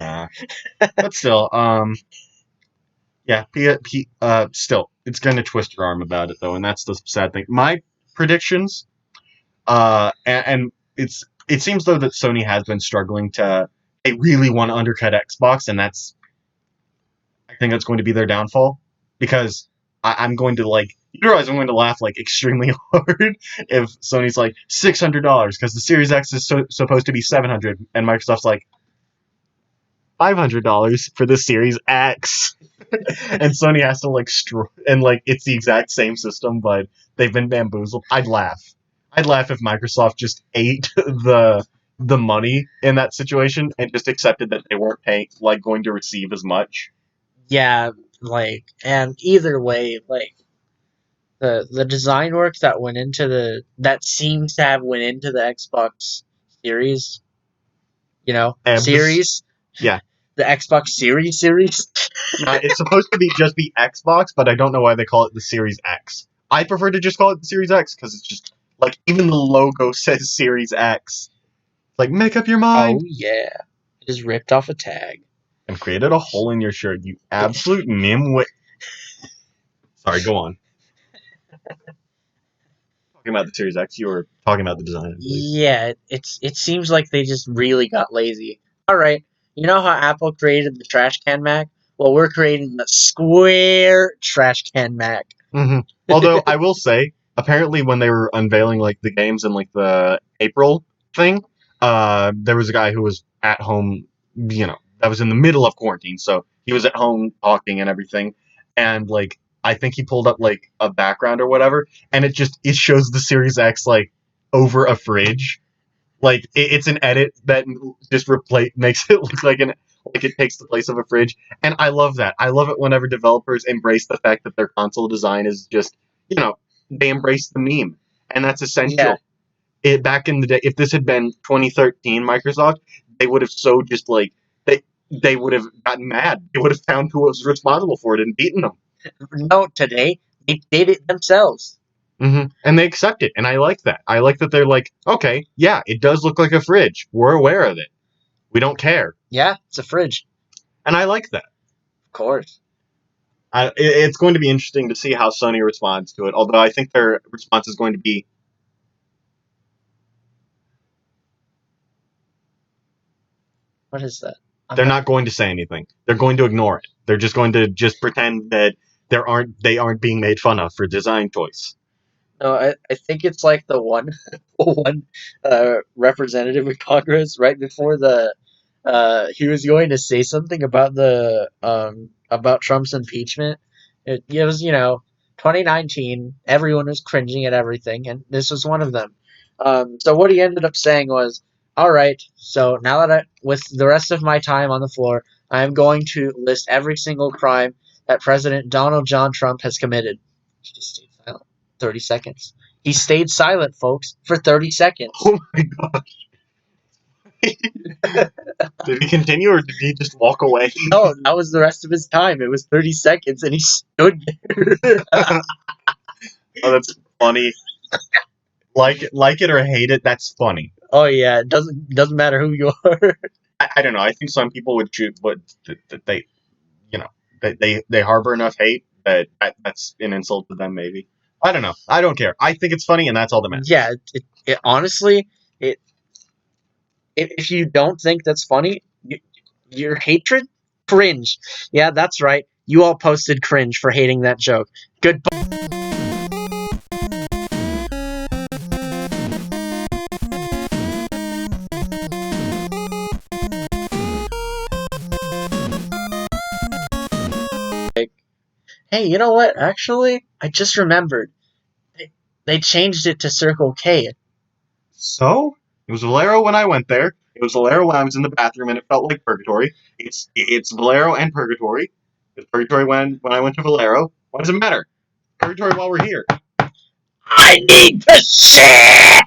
Nah. But still, yeah, still, it's going to twist your arm about it, though, and that's the sad thing. My predictions, and it seems, though, that Sony has been struggling they really want to undercut Xbox, and I think that's going to be their downfall, because I'm going to, you realize I'm going to laugh, extremely hard if Sony's like, $600, because the Series X is supposed to be $700, and Microsoft's like, $500 for the Series X. And Sony has to, it's the exact same system, but they've been bamboozled. I'd laugh if Microsoft just ate the money in that situation and just accepted that they weren't going to receive as much. Yeah, and either way, the design work that went into that seems to have went into the Xbox Series, series. Yeah. The Xbox Series. It's supposed to just be Xbox, but I don't know why they call it the Series X. I prefer to just call it the Series X, because it's just, even the logo says Series X. Make up your mind. Oh, yeah. I just ripped off a tag. And created a hole in your shirt, you absolute nimwit. Sorry, go on. Talking about the Series X, you were talking about the design, I believe. Yeah, it seems like they just really got lazy. Alright, you know how Apple created the trash can Mac? Well, we're creating the square trash can Mac. Mm-hmm. Although, I will say, apparently when they were unveiling, the games in, the April thing, there was a guy who was at home, that was in the middle of quarantine, so he was at home talking and everything, and, I think he pulled up, a background or whatever, and it shows the Series X, over a fridge. It's an edit that just makes it look like it takes the place of a fridge, and I love that. I love it whenever developers embrace the fact that their console design is just, they embrace the meme, and that's essential. Yeah. Back in the day, if this had been 2013 Microsoft, they would have they would have gotten mad. They would have found who was responsible for it and beaten them. No, today, they did it themselves. Mm-hmm. And they accept it, and I like that. I like that they're like, okay, yeah, it does look like a fridge. We're aware of it. We don't care. Yeah, it's a fridge. And I like that. Of course. It's going to be interesting to see how Sony responds to it, although I think their response is going to be... What is that? They're not going to say anything. They're going to ignore it. They're just going to pretend that they aren't being made fun of for design choice. No, I think it's the one representative in Congress right before he was going to say something about about Trump's impeachment. It was 2019. Everyone was cringing at everything, and this was one of them. So what he ended up saying was, all right, so now that with the rest of my time on the floor, I am going to list every single crime that President Donald John Trump has committed. He just stayed silent. 30 seconds. He stayed silent, folks, for 30 seconds. Oh my gosh. Did he continue, or did he just walk away? No, that was the rest of his time. It was 30 seconds, and he stood there. Oh, that's funny. Like it or hate it, that's funny. Oh yeah, it doesn't matter who you are. I don't know. I think some people would choose, but they, they harbor enough hate that's an insult to them. Maybe, I don't know. I don't care. I think it's funny, and that's all that matters. Yeah, honestly, if you don't think that's funny, your hatred, cringe. Yeah, that's right. You all posted cringe for hating that joke. Goodbye. Hey, you know what? Actually, I just remembered. They changed it to Circle K. So it was Valero when I went there. It was Valero when I was in the bathroom, and it felt like purgatory. It's Valero and purgatory. It's purgatory when I went to Valero. Why does it matter? Purgatory while we're here. I need to shit!